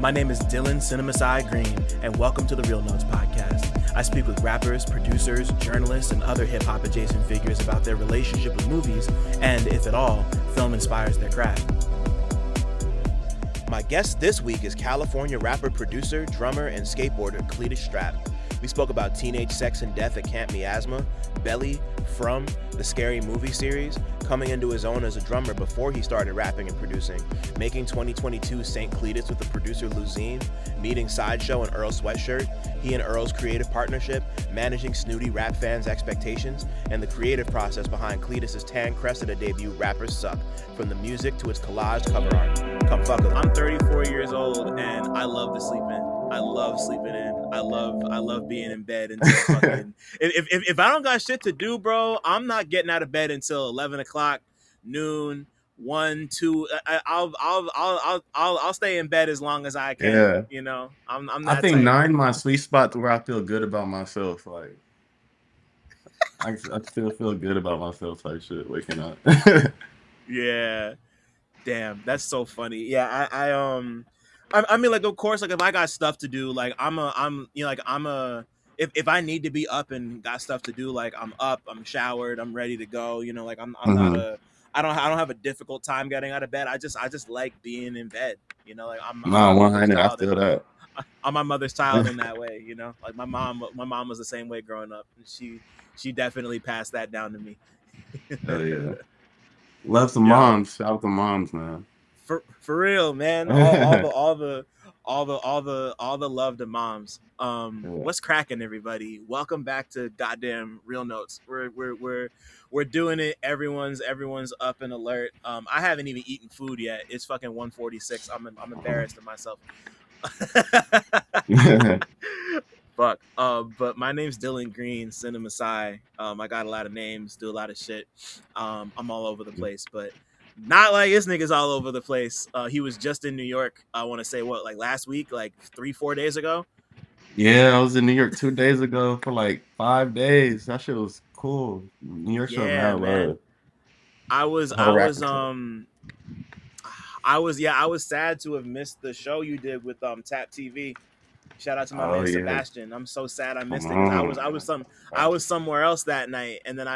My name is Dylan CineMasai Green, and welcome to the Real Notes podcast. I speak with rappers, producers, journalists, and other hip-hop adjacent figures about their relationship with movies, and, if at all, film inspires their craft. My guest this week is California rapper, producer, drummer, and skateboarder Cletus Strap. We spoke about teenage sex and death at Camp Miasma, Belly, From, the Scary movie series, coming into his own as a drummer before he started rapping and producing, making 2022 St. Cletus with the producer Luzine, meeting Sideshow and Earl Sweatshirt, he and Earl's creative partnership, managing snooty rap fans' expectations, and the creative process behind Cletus's tan Cressida debut Rappers Suck, from the music to its collage cover art. Come fuck with it. I'm 34 years old and I love to sleep in. I love sleeping in. I love being in bed until fucking. If I don't got shit to do, bro, I'm not getting out of bed until 11 o'clock, noon, 1, 2. I'll stay in bed as long as I can. Yeah. You know, I'm I that think type. 9 my sweet spot to where I feel good about myself. Like I still feel good about myself type shit waking up. Yeah. Damn, that's so funny. Yeah, I mean, like, of course, like, if I got stuff to do, like, if I need to be up and got stuff to do, like, I'm up, I'm showered, I'm ready to go. You know, like, I'm not hmm a, I don't have a difficult time getting out of bed. I just like being in bed. You know, like, I'm my No, mother's 100. I child. feel that. I'm my mother's child in that way. You know, like my mom was the same way growing up. And she definitely passed that down to me. Hell yeah. Love the Yo. moms. Shout out to moms, man. For real, man. All the love to moms. Yeah. What's cracking, everybody? Welcome back to goddamn Real Notes. We're doing it. Everyone's up and alert. I haven't even eaten food yet. It's fucking 1:46. I'm embarrassed of myself. Fuck. But my name's Dylan Green, CineMasai. I got a lot of names, do a lot of shit. I'm all over the place, but not like this nigga's all over the place. He was just in New York. I want to say like last week, like 3-4 days ago. Yeah, I was in New York 2 days ago for like 5 days. That shit was cool. New York showed Yeah, mad man. love. I was The whole I was rapping shit. I was sad to have missed the show you did with Tap TV. Shout out to my Oh man yeah. Sebastian. I'm so sad I Come missed it because on. I was somewhere else that night, and then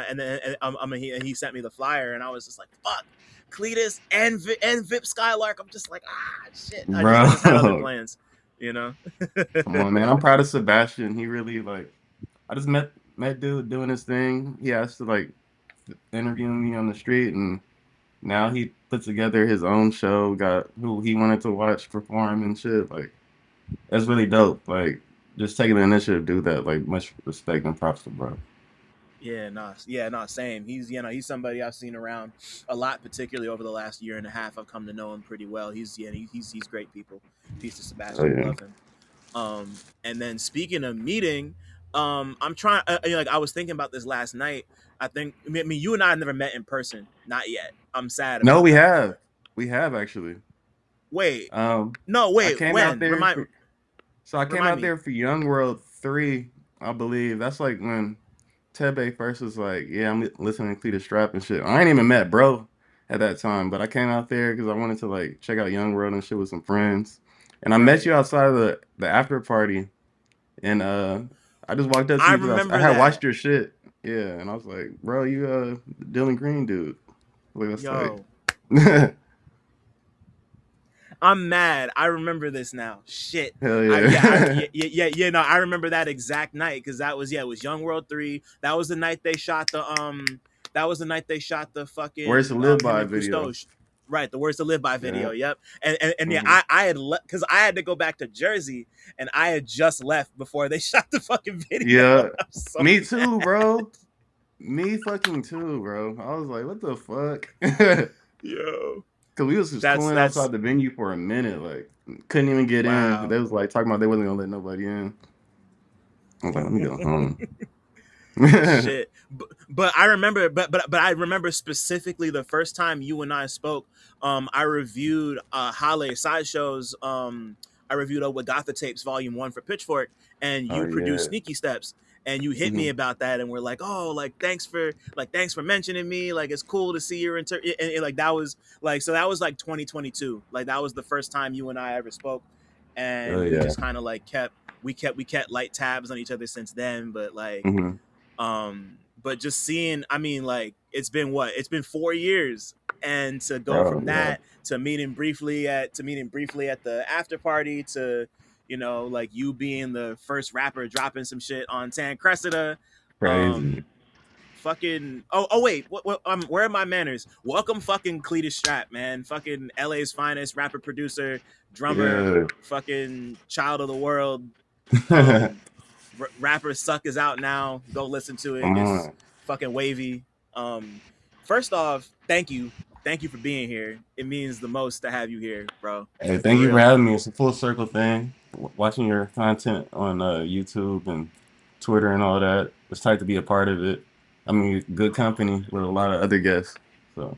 he sent me the flyer, and I was just like, fuck, Cletus and Vip Skylark. I'm just like, shit. I just had other Bro. plans, you know. Come on, man. I'm proud of Sebastian. He really like I just met dude doing his thing. He asked to like interview me on the street, and now he put together his own show. Got who he wanted to watch perform and shit. Like that's really dope. Like just taking the initiative to do that. Like much respect and props to bro. Same. He's somebody I've seen around a lot, particularly over the last year and a half. I've come to know him pretty well. He's great people. Peace to Oh Sebastian, yeah. love him. And then speaking of meeting, I'm trying. Like I was thinking about this last night. I mean, you and I have never met in person, not yet. I'm sad No, about we that. have. We have actually. Wait, Um, no, I wait, came out when? there for so I came Remind out me. there for Young World 3, I believe. That's like when Tebe first was like, "Yeah, I'm listening to Cletus Strap and shit." I ain't even met bro at that time, but I came out there because I wanted to like check out Young World and shit with some friends. And I met Right. you outside of the after party, and I just walked up to I you because I remember had that. watched your shit. Yeah, and I was like, "Bro, you Dylan Green dude." Like that's like, Yo, I'm mad. I remember this now. Shit. hell I yeah, I yeah. yeah. No, I remember that exact night because that was it was Young World 3. That was the night they shot the That was the night they shot the Words to fucking live by Henry video. Cousteau. Right, the Words to Live By Yeah. video. Yep. And yeah, hmm I had because I had to go back to Jersey and I had just left before they shot the fucking video. Yeah. I'm so Me mad. too, bro. Me fucking too, bro. I was like, what the fuck? Yo. Cause we was just cooling That's outside the venue for a minute, like couldn't even get in. They wow. was like talking about they wasn't gonna let nobody in. I was like, let me go home. Shit. But I remember but I remember specifically the first time you and I spoke. I reviewed Halle Sideshow's I reviewed Gotha Tapes Volume 1 for Pitchfork, and Oh you produced yeah. Sneaky Steps, and you hit me hmm about that, and we're like, oh, like thanks for mentioning me, like it's cool to see your and like that was like so that was like 2022, like that was the first time you and I ever spoke, Oh and we yeah. just kind of like kept light tabs on each other since then. But like, Hmm. but just seeing, I mean, like it's been 4 years, and to go Bro, from yeah. that to meeting briefly at the after party to, like you being the first rapper dropping some shit on Tan Cressida. Crazy. Fucking oh wait, where are my manners? Welcome fucking Cletus Strap, man. Fucking LA's finest rapper, producer, drummer, Yeah. fucking child of the world. Come Rapper Suck is out now. Go listen to it. It's on. fucking wavy. Um, First off, thank you for being here. It means the most to have you here, bro. Hey, For thank you for real. having me. It's a full circle thing. Watching your content on YouTube and Twitter and all that. It's tight to be a part of it. I mean, good company with a lot of other guests. So,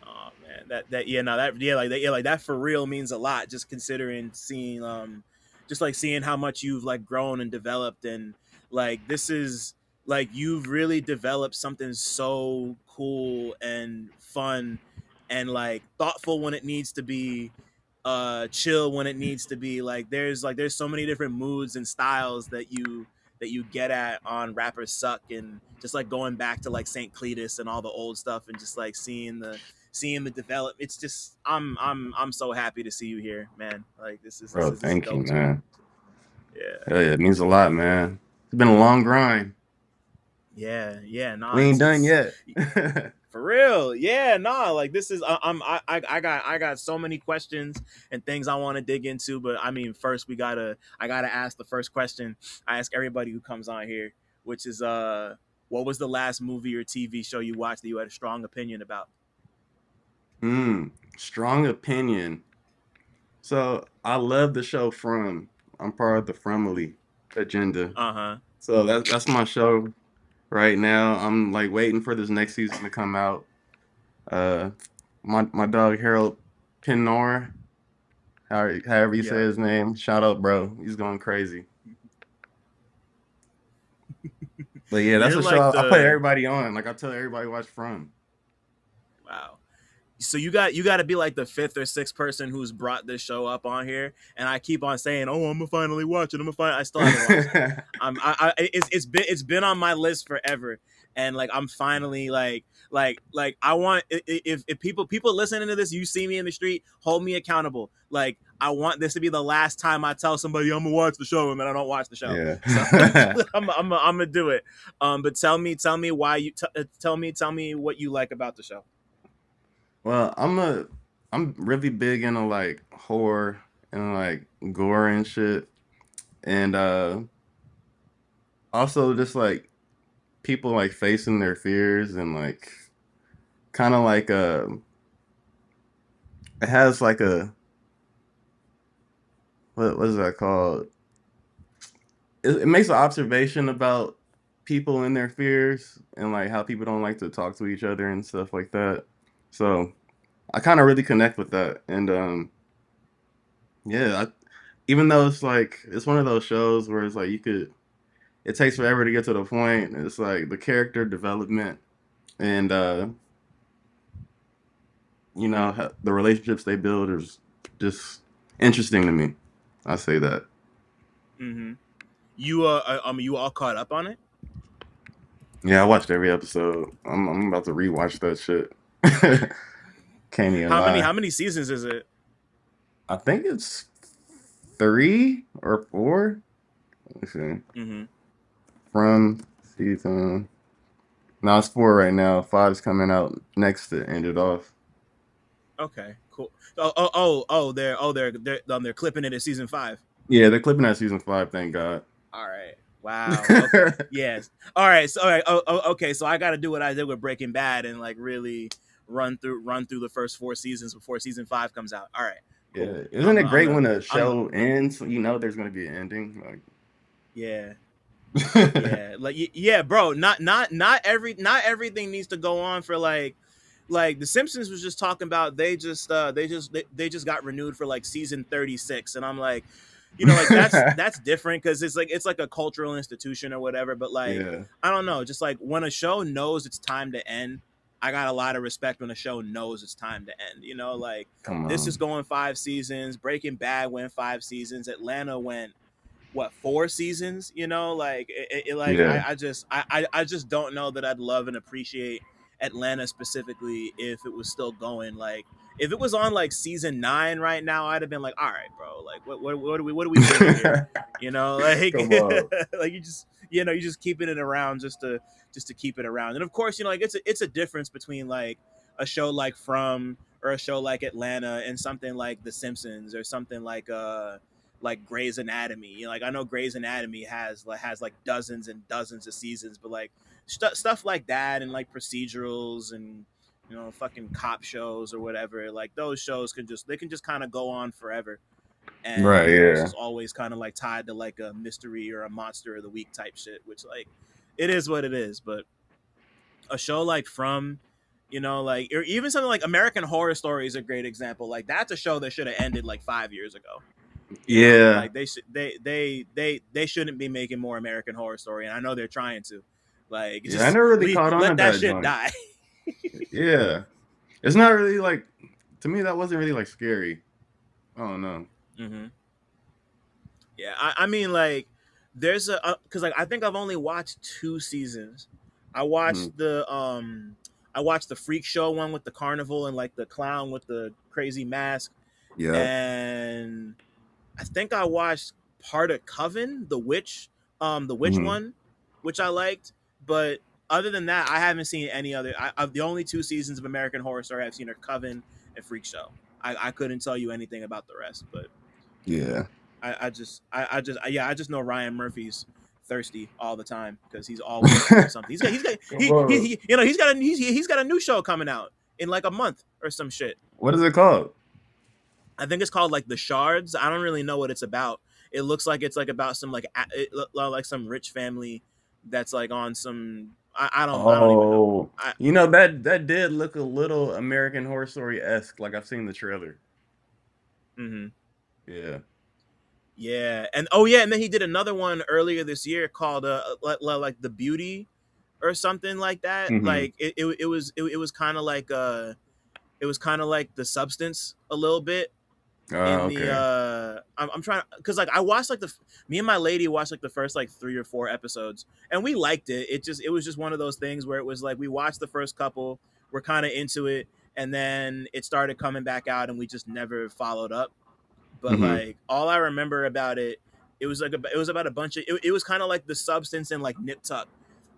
Oh man, that yeah, no, that yeah, like that, yeah, like that for real means a lot. Just considering seeing, just like seeing how much you've like grown and developed, and like this is like you've really developed something so cool and fun, and like thoughtful when it needs to be, chill when it needs to be. There's so many different moods and styles that you get at on Rappers Suck, and just like going back to like St. Cletus and all the old stuff, and just like seeing the develop. It's just I'm so happy to see you here, man. Like bro, this is thank you, dope to me. man. Yeah. Hell yeah, it means a lot, man. It's been a long grind. Yeah, We nah, ain't done it's yet. for real. Yeah, nah, like this is I got so many questions and things I want to dig into, but I mean, first I gotta ask the first question I ask everybody who comes on here, which is what was the last movie or TV show you watched that you had a strong opinion about? Strong opinion. So I love the show From. I'm part of the Fromily agenda. Uh-huh. So that's my show right now. I'm like waiting for this next season to come out. Uh, my dog Harold Pinor, however you say Yep. his name. Shout out, bro. He's going crazy. But yeah, that's You're a like show I put the everybody on. Like I tell everybody watch From. wow. So you got to be like the fifth or sixth person who's brought this show up on here, and I keep on saying, "Oh, I'm gonna finally watch it. I'm gonna find." I still haven't watched it. It's been on my list forever, and like I'm finally like I want if people listening to this, you see me in the street, hold me accountable. Like I want this to be the last time I tell somebody I'm gonna watch the show and then I don't watch the show. So Yeah. I'm gonna do it. But tell me why you tell me what you like about the show. Well, I'm really big into like horror and like gore and shit. And also just like people like facing their fears and like kind of like it has like a what is that called? It makes an observation about people and their fears and like how people don't like to talk to each other and stuff like that. So I kind of really connect with that. And yeah, even though it's like it's one of those shows where it's like it takes forever to get to the point. It's like the character development and the relationships they build is just interesting to me. I say that. Mm-hmm. You all caught up on it? Yeah, I watched every episode. I'm about to rewatch that shit. Can't even lie. How many seasons is it? I think it's 3 or 4. Let's see. Mm-hmm. From season. No, it's 4 right now. Five's coming out next to end it off. Okay, cool. They're clipping it at season 5. Yeah, they're clipping at season 5. Thank God. All right. Wow. Okay. Yes. All right. So all right. Okay. So I got to do what I did with Breaking Bad and like really run through the first 4 seasons before season 5 comes out. All right. Cool. Yeah, isn't it great when a I'm a, show ends? You know, there's gonna be an ending. yeah. Like, Yeah. Like yeah, bro. Not everything needs to go on for like the Simpsons was just talking about they just got renewed for like season 36, and I'm like, like that's different because it's like a cultural institution or whatever. But like yeah, I don't know, just like when a show knows it's time to end, I got a lot of respect when a show knows it's time to end. You know, like Come this is on. going 5 seasons. Breaking Bad went 5 seasons. Atlanta went what 4 seasons. You know, like like Yeah. I just don't know that I'd love and appreciate Atlanta specifically if it was still going. Like if it was on like season 9 right now, I'd have been like, all right, bro, like what are we doing here? You know, like Come like you just keeping it around just to keep it around. And of course, you know, like it's a difference between like a show like From or a show like Atlanta and something like The Simpsons or something like Grey's Anatomy. You know, like I know Grey's Anatomy has like dozens and dozens of seasons, but like stuff like that and like procedurals and you know fucking cop shows or whatever, like those shows can just kind of go on forever. And Right, you know it's yeah. just always kind of like tied to like a mystery or a monster of the week type shit, which like it is what it is. But a show like From, you know, like or even something like American Horror Story is a great example. Like that's a show that should have ended like 5 years ago. You know, Yeah. like they shouldn't be making more American Horror Story, and I know they're trying to. Like Yeah, I just never really caught on let at that that shit joint. die. Yeah. It's not really like, to me, that wasn't really like scary. I don't know. hmm Yeah, I mean like there's a because like I think I've only watched 2 seasons. I Mhm. watched the I watched the Freak Show one with the carnival and like the clown with the crazy mask, Yeah. and I think I watched part of Coven, the witch Hmm. one, which I liked. But other than that, I haven't seen any other. Of the only 2 seasons of American Horror Story I've seen are Coven and Freak Show. I couldn't tell you anything about the rest, but Yeah. I just know Ryan Murphy's thirsty all the time because he's always doing something. Come on. You know he's got a new show coming out in like a month or some shit. What is it called? I think it's called like The Shards. I don't really know what it's about. It looks like it's like about some like like some rich family that's like on some I don't even know. Oh, you know that did look a little American Horror Story esque. Like I've seen the trailer. hmm Yeah. Yeah, and oh yeah, and then he did another one earlier this year called like The Beauty or something like that. Hmm. Like it was kind of like it was kind of like The Substance a little bit in the Okay. I'm trying because like I watched like me and my lady watched like the first like 3 or 4 episodes and we liked it. It was just one of those things where it was like we watched the first couple, we're kind of into it, and then it started coming back out and we just never followed up. But Hmm. like all I remember about it, it was like it was about a bunch of it was kind of like The Substance and like Nip Tuck.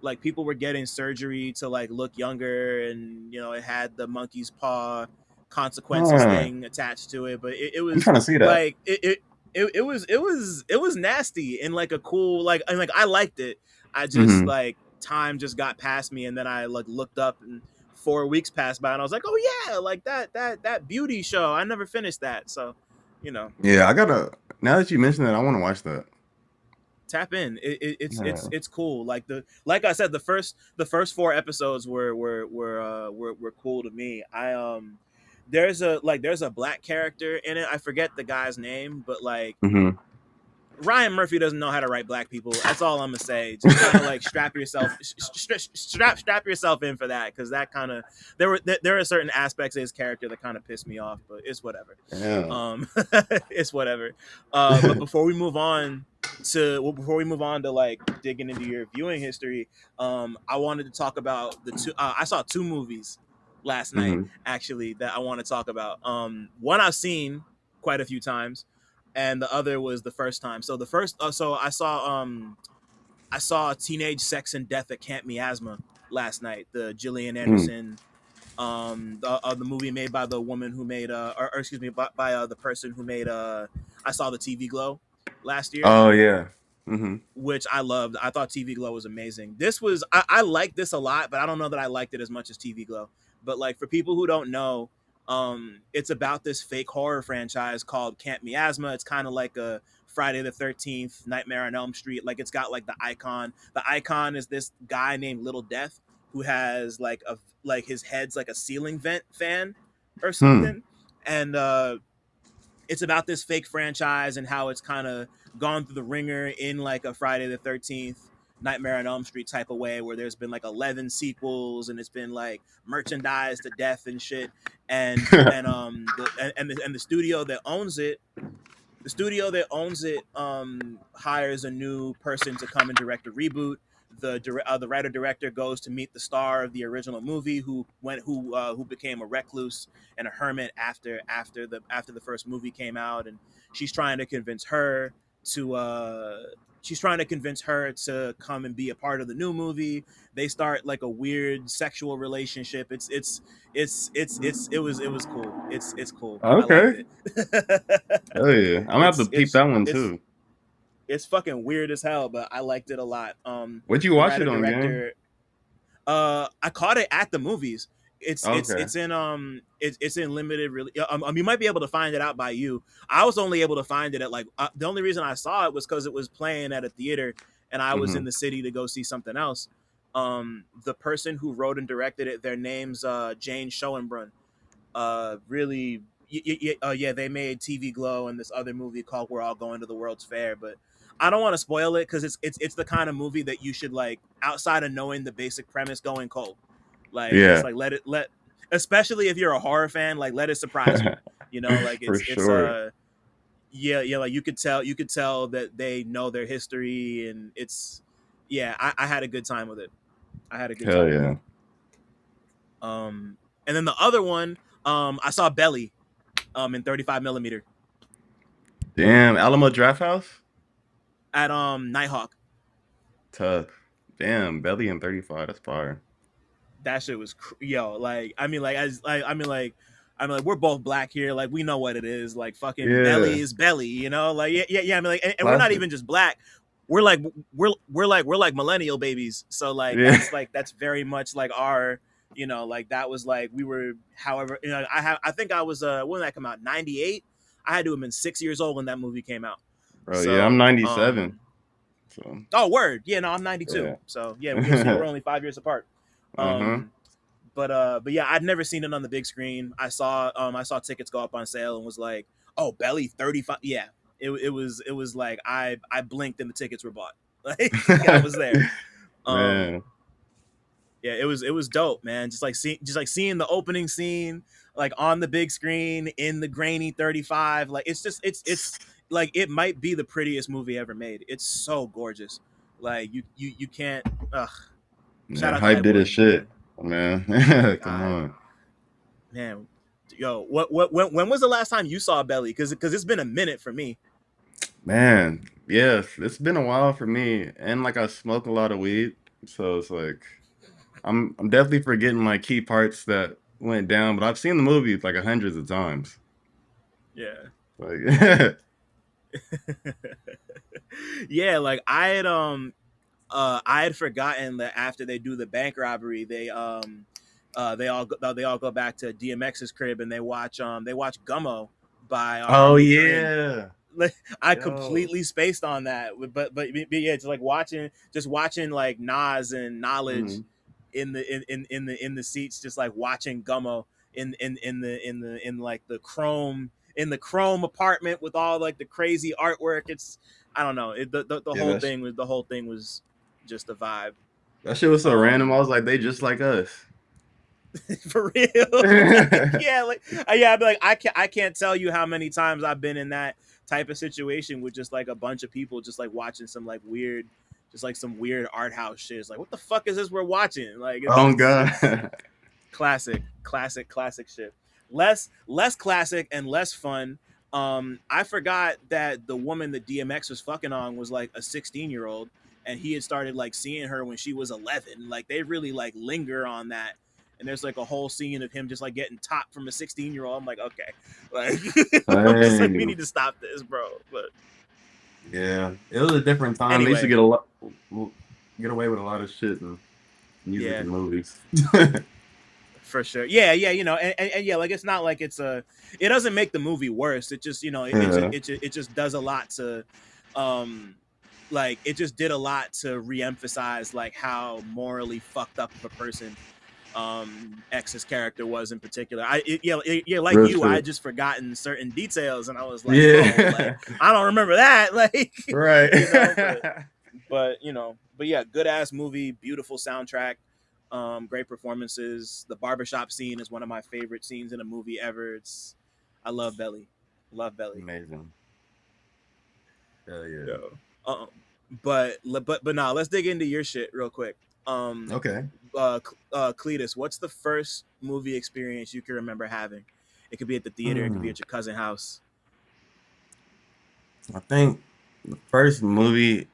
Like people were getting surgery to like look younger, and you know it had the monkey's paw consequences Huh. thing attached to it. But it I'm was trying to see that. like it was nasty in like a cool like and like I liked it. I just Hmm. like time just got past me, and then I like looked up and 4 weeks passed by, and I was like, oh yeah, like that beauty show. I never finished that, so you know Yeah, I gotta. Now that you mentioned that, I want to watch that. tap in. Yeah. It's cool. Like I said, the first 4 episodes were cool to me. There's a black character in it. I forget the guy's name, but like Hmm. Ryan Murphy doesn't know how to write black people. That's all I'm gonna say. Just kind of like strap yourself in for that because that kind of there are certain aspects of his character that kind of piss me off, but it's whatever. Yeah. Um, it's whatever. But before we move on to like digging into your viewing history, I wanted to talk about the two. I saw 2 movies last night Hmm. actually that I want to talk about. One I've seen quite a few times, and the other was the first time. So the first, so I saw Teenage Sex and Death at Camp Miasma last night. The Gillian Hmm. Anderson the movie made by the woman who made or excuse me by the person who made I saw the TV Glow last year, Oh yeah. Hmm. which I loved. I thought TV Glow was amazing. This was I liked this a lot, but I don't know that I liked it as much as TV Glow. But like for people who don't know, it's about this fake horror franchise called Camp Miasma. It's kind of like a Friday the 13th, Nightmare on Elm Street. Like it's got like the icon. The icon is this guy named Little Death who has like his head's like a ceiling vent fan or Hmm. something. And it's about this fake franchise and how it's kind of gone through the ringer in like a Friday the 13th Nightmare on Elm Street type of way, where there's been like 11 sequels and it's been like merchandised to death and shit. And the studio that owns it, hires a new person to come and direct a reboot. The writer director goes to meet the star of the original movie, who became a recluse and a hermit after the first movie came out, and she's trying to convince her to come and be a part of the new movie. They start like a weird sexual relationship. It was cool. It's cool. I liked Okay. it. Oh yeah, I'm gonna have to it's peep it's that one it's too. it's fucking weird as hell, but I liked it a lot. Where'd you The watch it writer on, gang? director, I caught it at the movies. It's it's Okay. it's in it's in limited really. You might be able to find it out by you. I was only able to find it at like the only reason I saw it was because it was playing at a theater, and I was in Hmm. the city to go see something else. The person who wrote and directed it, their name's Jane Schoenbrunn. Really, yeah, they made TV Glow and this other movie called We're All Going to the World's Fair, but I don't want to spoil it because it's the kind of movie that you should, like, outside of knowing the basic premise, go in cold. Like, just Yeah, like especially if you're a horror fan, like, let it surprise you. You know, like for it's sure. yeah, like you could tell that they know their history, and yeah, I had a good time with it. I had a good Hell time with it. yeah. And then the other one, I saw Belly, in 35 millimeter Damn, Alamo Draft House. at Nighthawk. Tough. Damn, Belly and 35. That's fire. That shit was like, I mean, like, I mean, like, we're both black here, like, we know what it is, like, fucking Yeah, belly is belly, you know, like, yeah, I mean, like, and we're not classic. even just black, we're like we're like millennial babies, so like Yeah. that's very much like our, like, that was like, we were, however, I think I was, when did that come out, 98? I had to have been 6 years old when that movie came out. Bro, yeah, I'm So 97. So, oh, word, yeah, no, I'm 92, yeah. so yeah, we're only 5 years apart. Uh-huh. But yeah, I'd never seen it on the big screen. I saw tickets go up on sale and was like, oh, Belly 35. Yeah. It was like, I blinked and the tickets were bought. Like, I was there. Um Man. yeah, it was dope, man. Just like seeing the opening scene, like, on the big screen in the grainy 35. Like, it's like, it might be the prettiest movie ever made. It's so gorgeous. Like, you can't, ugh. Shout Yeah, out to Hype Hype did his Williams, man. shit. Man. Come God, on. man. Yo, when was the last time you saw Belly? Because it's been a minute for me. Man, yes, it's been a while for me. And like I smoke a lot of weed. So it's like I'm definitely forgetting like key parts that went down, but I've seen the movie like hundreds of times. Yeah. Like Yeah, like, I had forgotten that after they do the bank robbery, they all go back to DMX's crib and they watch Gummo by Oh Major In. yeah. Like, I Yo. completely spaced on that, but yeah, it's like watching like Nas and Knowledge Mhm. in the seats, just like watching Gummo in like the chrome apartment with all like the crazy artwork. It's, I don't know, the Yeah, whole thing was just a vibe. that shit was so random. I Um, was like, they just like us. for real. Like, yeah, like, yeah, I'd be like, I can't tell you how many times I've been in that type of situation with just like a bunch of people just like watching some like weird, just like some weird art house shit. It's like, what the fuck is this we're watching? Like, it's Oh it's it's God. classic shit. Less classic and less fun. I forgot that the woman that DMX was fucking on was like a 16-year-old, and he had started like seeing her when she was 11. Like, they really like linger on that. And there's like a whole scene of him just like getting top from a 16-year-old. I'm like, okay, like, I'm just like, we Dang. need to stop this, bro. But Yeah, it was a different time. They used to anyway, get away with a lot of shit in music yeah, and movies. for sure. Yeah, yeah, and yeah, like, it's not like it doesn't make the movie worse. It just, Yeah. it just does a lot to, um, like, it just did a lot to reemphasize like how morally fucked up of a person X's character was in particular. Yeah, like Real you, I shit. had just forgotten certain details, and I was like, oh, like, Yeah. I don't remember that, like, Right. you know, but But but yeah, good ass movie, beautiful soundtrack, great performances. The barbershop scene is one of my favorite scenes in a movie ever. I love Belly, love Belly. Amazing. Hell yeah. Yo. Um, but now let's dig into your shit real quick. Um, Okay. Cletus, what's the first movie experience you can remember having? It could be at the theater, it could be Hmm. at your cousin's house. I think the first movie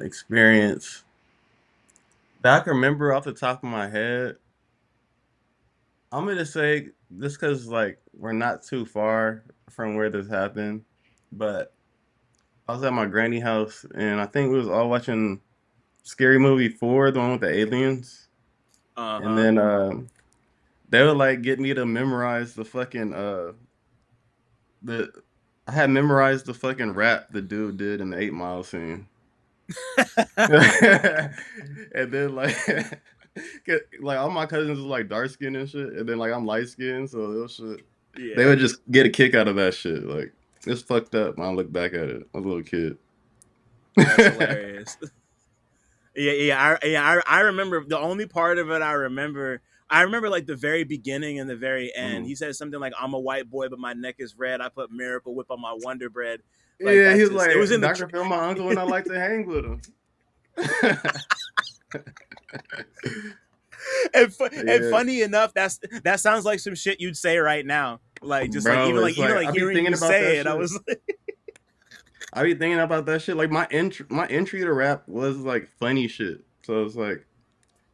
experience that I can remember off the top of my head, I'm gonna say just because like we're not too far from where this happened, but I was at my granny house and I think we was all watching Scary Movie 4, the one with the aliens, Uh and huh. then they would like get me to memorize the fucking the I had memorized the fucking rap the dude did in the 8 Mile scene. And then like like all my cousins was like dark skinned and shit, and then like I'm light skinned, so those shit they Yeah, would just get a kick out of that shit. Like it's fucked up when I look back at it. I was a little kid. that's hilarious. I remember the only part of it I remember. I remember like the very beginning and the very end. Mhm. He said something like, "I'm a white boy, but my neck is red. I put Miracle Whip on my Wonder Bread." Like Yeah, he that was just it was like in the Dr. Phil, my uncle, and I like to hang with him. and Yeah, funny enough, that sounds like some shit you'd say right now. Like just like bro, even like it's even like like I be hearing thinking you about that say it, I shit. was like, I be thinking about that shit. Like my entry to rap was like funny shit. So it's like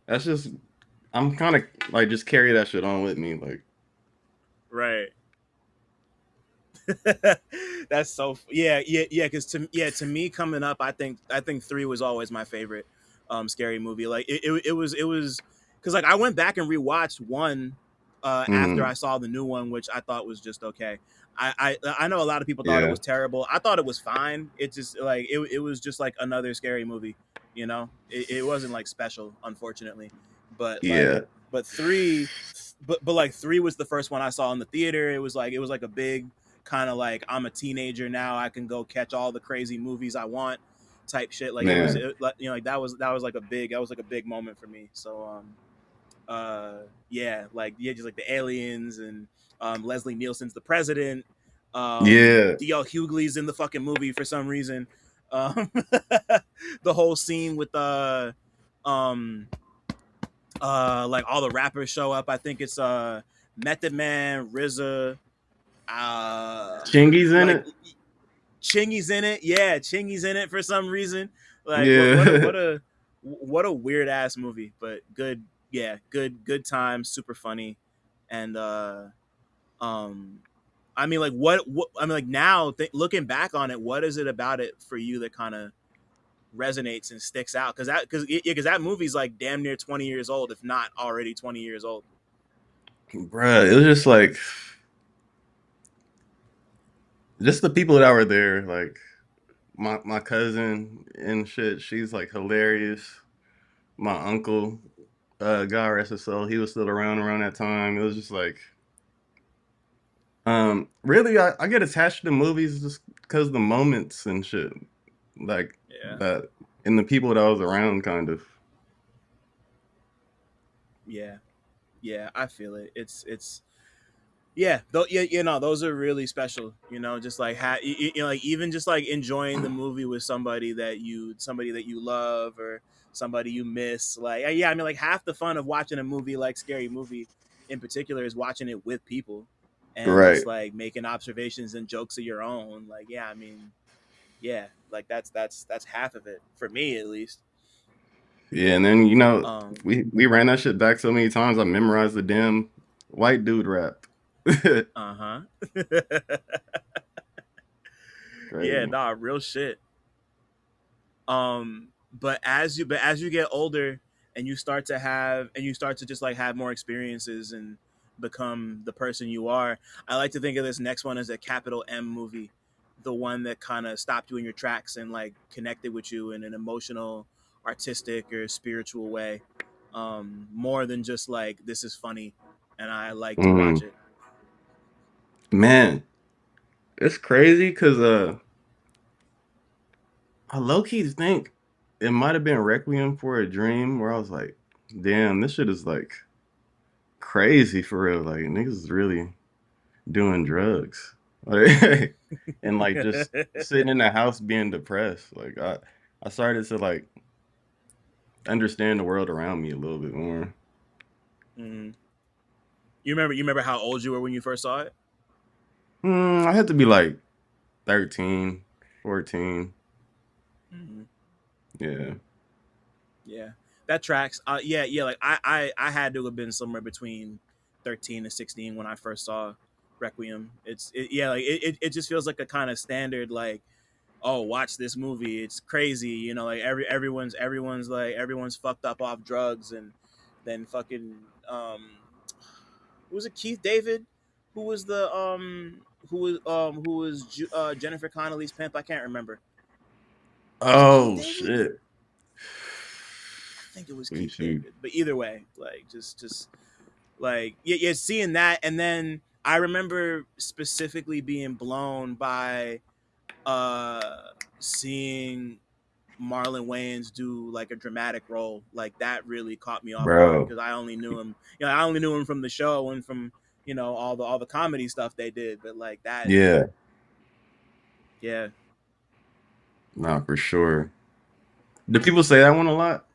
that's just I'm kind of like just carry that shit on with me. Like right. That's so yeah. Because to me coming up, I think three was always my favorite scary movie. Like it was because like I went back and rewatched one after I mm, saw the new one, which I thought was just okay. I know a lot of people thought it yeah, was terrible. I thought it was fine. It just like it was just like another scary movie. It wasn't like special, unfortunately. But like yeah, but three, but like three was the first one I saw in the theater. It was like a big kind of like I'm a teenager now. I can go catch all the crazy movies I want, type shit. Like man, like that was like a big moment for me. So yeah, like yeah, just like the aliens and Leslie Nielsen's the president. yeah, DL Hughley's in the fucking movie for some reason. Um, the whole scene with um like all the rappers show up. I think it's Method Man, RZA, Chingy's in like it. Chingy's in it. Yeah, Chingy's in it for some reason. Like Yeah, what a weird ass movie, but good. Yeah, good time, super funny, and um, I mean like what I mean like now looking back on it, what is it about it for you that kind of resonates and sticks out? Because that movie's like damn near 20 years old, if not already 20 years old. bruh, it was just like just the people that were there. Like my cousin and shit. She's like hilarious. My uncle, God rest his soul, he was still around that time. It was just like, really, I get attached to movies just because the moments and shit, like Yeah, that, and the people that I was around, kind of. yeah, yeah. I feel it. It's yeah, though, yeah, those are really special. Just like like even just like enjoying the movie with somebody that you love or somebody you miss. Like yeah, I mean like half the fun of watching a movie like Scary Movie, in particular, is watching it with people and just Right. like making observations and jokes of your own. Like yeah, I mean yeah, like that's half of it for me at least. Yeah, and then Um, we ran that shit back so many times. I memorized the damn white dude rap. uh huh. Yeah, Crazy. nah, real shit. But as you get older and you start to just like have more experiences and become the person you are, I like to think of this next one as a capital M movie, the one that kind of stopped you in your tracks and like connected with you in an emotional, artistic, or spiritual way, more than just like this is funny and I like to watch Mm. it. Man, it's crazy because I low key think it might have been Requiem for a Dream, where I was like, damn, this shit is like crazy for real. Like niggas is really doing drugs. Like, and like just sitting in the house being depressed. Like I started to like understand the world around me a little bit more. Hmm. You remember how old you were when you first saw it? I had to be like 13, 14. Hmm. Yeah. Yeah, that tracks. Yeah. Like I had to have been somewhere between 13 and 16 when I first saw Requiem. Yeah, like it just feels like a kind of standard like, oh, watch this movie. It's crazy, like everyone's fucked up off drugs, and then fucking who was it, Keith David, who was the Jennifer Connelly's pimp? I can't remember. Was it Keith Oh David? shit. I think it was We Keith shoot. David. But either way, like just like yeah, seeing that, and then I remember specifically being blown by uh seeing Marlon Wayans do like a dramatic role. Like that really caught me off guard Bro. because I only knew him, I only knew him from the show and from, all the comedy stuff they did, but like that, Yeah. yeah. Nah, for sure. Do people say that one a lot?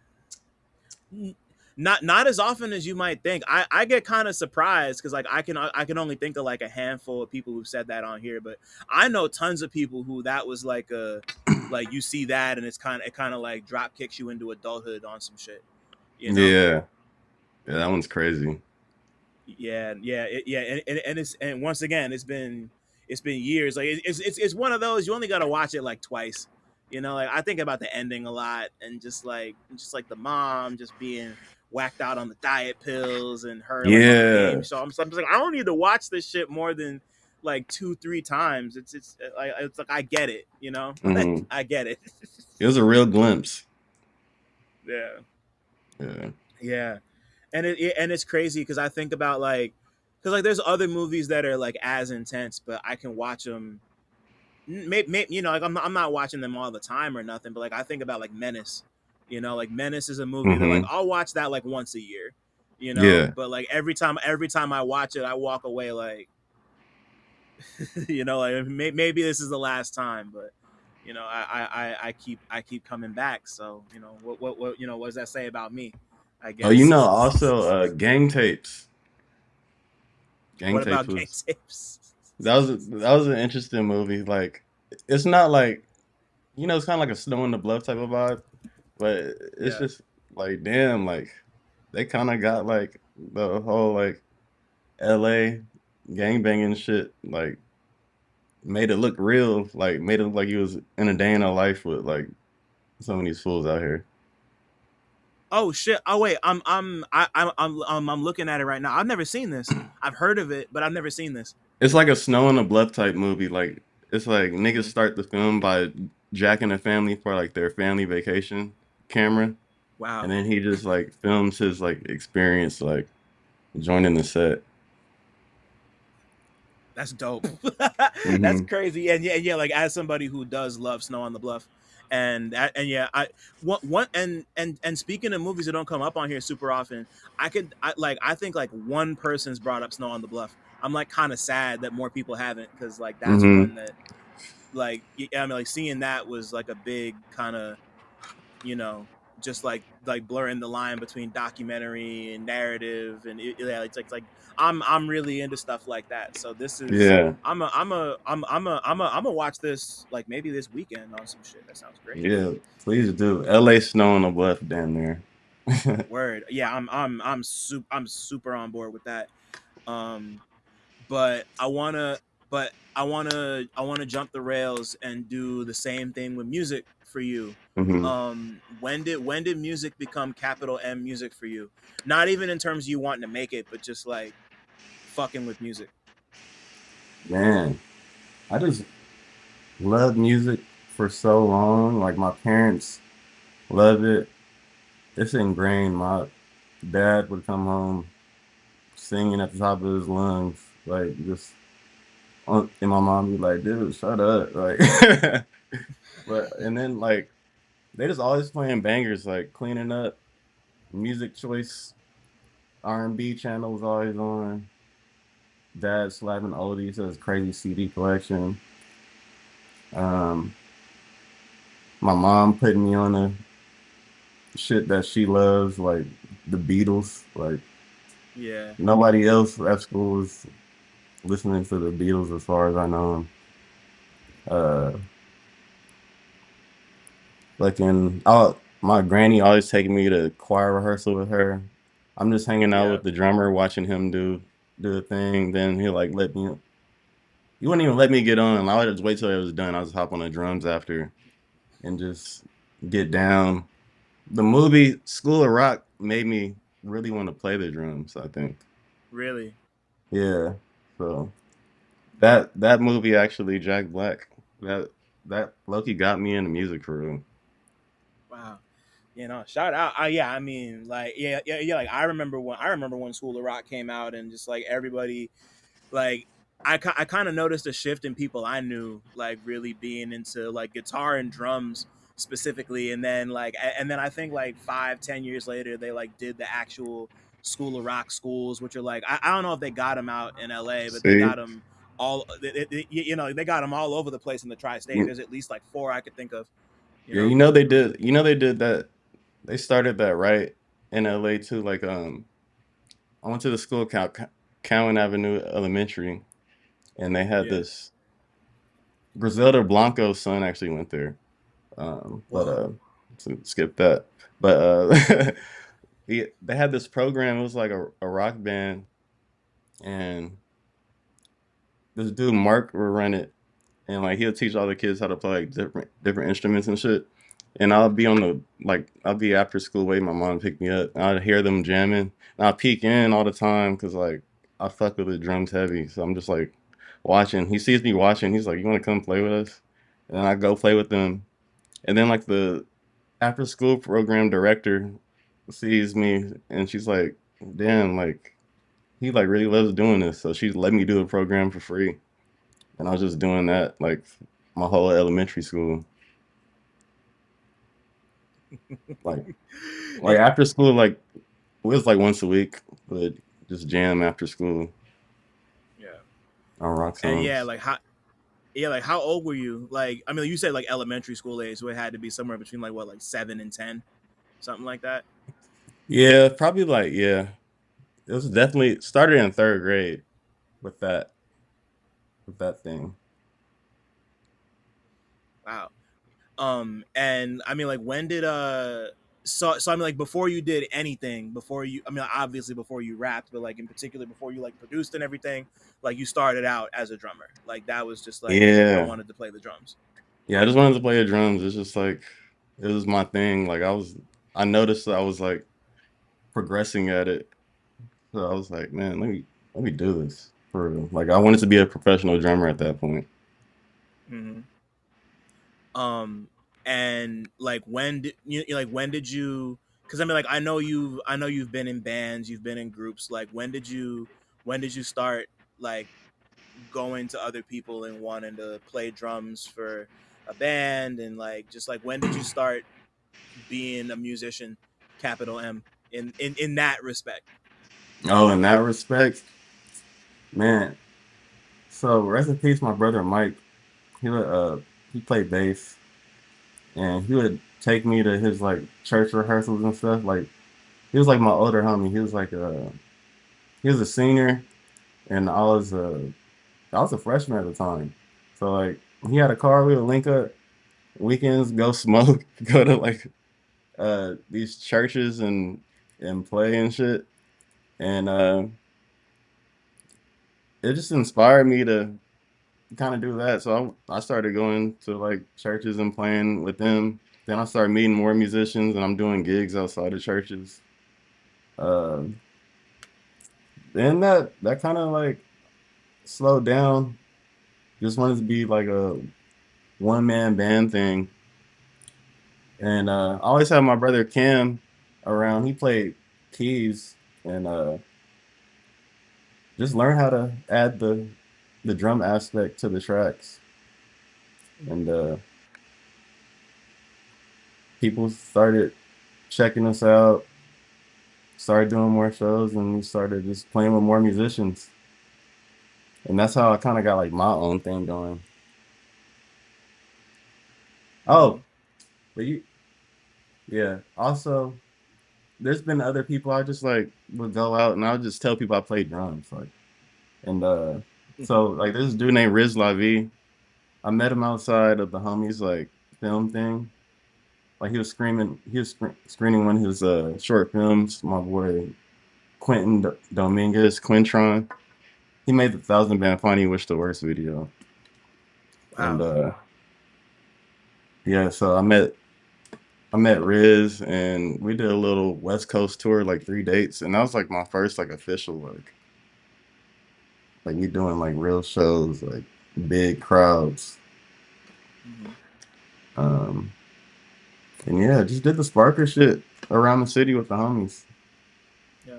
Not as often as you might think. I get kind of surprised because like I can only think of like a handful of people who've said that on here, but I know tons of people who that was like a like you see that and it kind of like drop kicks you into adulthood on some shit, you know? Yeah. Yeah, that one's crazy. Yeah, and once again it's been years. Like it's one of those you only got to watch it like twice. Like I think about the ending a lot and just like the mom just being whacked out on the diet pills and her like on the game Yeah. show. I'm just like I don't need to watch this shit more than like 2-3 times. It's like I get it. hmm I get it. It was a real glimpse. Yeah. Yeah. Yeah, and it's crazy because I think about like, because like there's other movies that are like as intense, but I can watch them. Maybe like I'm not watching them all the time or nothing, but like I think about like Menace. Like Menace is a movie that like hmm I'll watch that like once a year. Yeah. But like every time I watch it, I walk away like, like maybe this is the last time, but. I keep coming back. So what does that say about me? I Oh, you know, guess. also gang tapes. Gang What tapes about gang was tapes? that was an interesting movie. Like it's not like it's kind of like a Snow in the Bluff type of vibe, but it's Yeah. just like damn, like they kind of got like the whole like LA gangbanging shit like made it look real, like made it look like he was in a day in a life with like some of these fools out here. Oh shit. Oh wait. I'm looking at it right now. I've never seen this. I've heard of it, but I've never seen this. It's like a Snow in the Bluff type movie. Like it's like niggas Hmm. start the film by jacking a family for like their family vacation camera, and Wow. then he just like films his like experience like joining the set. That's dope. That's hmm crazy. And yeah, like as somebody who does love Snow on the Bluff, and yeah, one and speaking of movies that don't come up on here super often, I think like one person's brought up Snow on the Bluff. I'm like kind of sad that more people haven't because like that's hmm one that like I mean like seeing that was like a big kind of you know just like blurring the line between documentary and narrative and yeah it's like I'm really into stuff like that, so this is Yeah, I'm a watch this like maybe this weekend on some shit. That sounds great. yeah. Please do. LA Snow on the Bluff down there. Word. Yeah, I'm super on board with that. um but I want to jump the rails and do the same thing with music for you. hmm When did music become capital M music for you? Not even in terms of you wanting to make it, but just like fucking with music. Man, I just loved music for so long. Like my parents love it. It's ingrained. My dad would come home singing at the top of his lungs, like just and my mom be like, "Dude, shut up!" Like, But and then like they just always playing bangers like cleaning up, music choice, R&B channel was always on. Dad slapping oldies to his crazy CD collection. Um, my mom putting me on the shit that she loves, like the Beatles. Like Yeah, nobody else at school was listening to the Beatles as far as I know. Uh, oh, my granny always taking me to choir rehearsal with her. I'm just hanging out yeah, with the drummer, watching him do a thing. Then he'll like let me. He wouldn't even let me get on. I would just wait till it was done. I just hop on the drums after and just get down. The movie School of Rock made me really want to play the drums, I think. really. Yeah. So that movie actually, Jack Black, that that Loki got me into music for real. Wow. Shout out. Yeah, I mean, like, yeah. Like, I remember when School of Rock came out, and just like everybody, like, I kind of noticed a shift in people I knew, like, really being into like guitar and drums specifically, and then I think like 5-10 years later they like did the actual School of Rock schools, which are like I don't know if they got them out in LA, but they See? got them all. They got them all over the place in the tri-state. There's at least like four I could think of. You Yeah, know. they did that. They started that right in LA too. Like I went to the school Cowan Avenue Elementary, and they had Yeah. this Griselda Blanco's son actually went there. But Whoa. so skip that. But they had this program. It was like a rock band, and this dude Mark would run it, and like he'll teach all the kids how to play like different instruments and shit. And I'll be on the like I'll be after school waiting. My mom pick me up. And I'd hear them jamming. And I peek in all the time because like I fuck with the drums heavy. So I'm just like watching. He sees me watching. He's like, "You want to come play with us?" And then I go play with them. And then like the after school program director sees me and she's like, "Damn, like he like really loves doing this." So she let me do the program for free. And I was just doing that like my whole elementary school. Like like And, after school, like it was like once a week, but just jam after school yeah. on rock And yeah, songs. like how old were you? Like, I mean, you said like elementary school age, so it had to be somewhere between like what, like 7 and 10, something like that. Yeah, probably like yeah. It was definitely started in third grade with that thing. Wow. And I mean, like, when did so I mean, like, before you did anything, before you, I mean, obviously before you rapped, but like in particular before you like produced and everything, like you started out as a drummer. Like that was just like I Yeah. wanted to play the drums. Yeah, I just wanted to play the drums. It's just like it was my thing. Like I noticed that I was like progressing at it. So I was like, man, let me do this for real. Like I wanted to be a professional drummer at that point. Hmm. Um, and like when did you? Because I mean, like I know you've been in bands, you've been in groups. Like when did you start like going to other people and wanting to play drums for a band, and like just like when did you start being a musician, capital M, in that respect? Oh, in that respect, man. So rest in peace, my brother Mike. He would he played bass and he would take me to his like church rehearsals and stuff. Like he was like my older homie. He was a senior and I was a freshman at the time. So like he had a car, we would link up weekends, go smoke, go to like these churches and play and shit. And it just inspired me to kind of do that. So I started going to like churches and playing with them. Then I started meeting more musicians and I'm doing gigs outside of churches. Uh, then that kind of like slowed down. Just wanted to be like a one man band thing. And I always had my brother Cam around. He played keys and just learn how to add the drum aspect to the tracks. And people started checking us out, started doing more shows, and we started just playing with more musicians. And that's how I kind of got like my own thing going. Mm-hmm. Oh, but you, yeah. Also, there's been other people I just like would go out and I'll just tell people I play drums, like, and so like this dude named Riz Lavi. I met him outside of the homies like film thing. Like he was screening one of his short films. My boy Quentin Dominguez, Quintron. He made the Thousand Band Funny Wish the Worst video. And Wow. yeah, so I met Riz and we did a little West Coast tour, like 3 dates, and that was like my first like official like me doing like real shows, like big crowds. Mm-hmm. Um and yeah, just did the Sparker shit around the city with the homies. Yeah.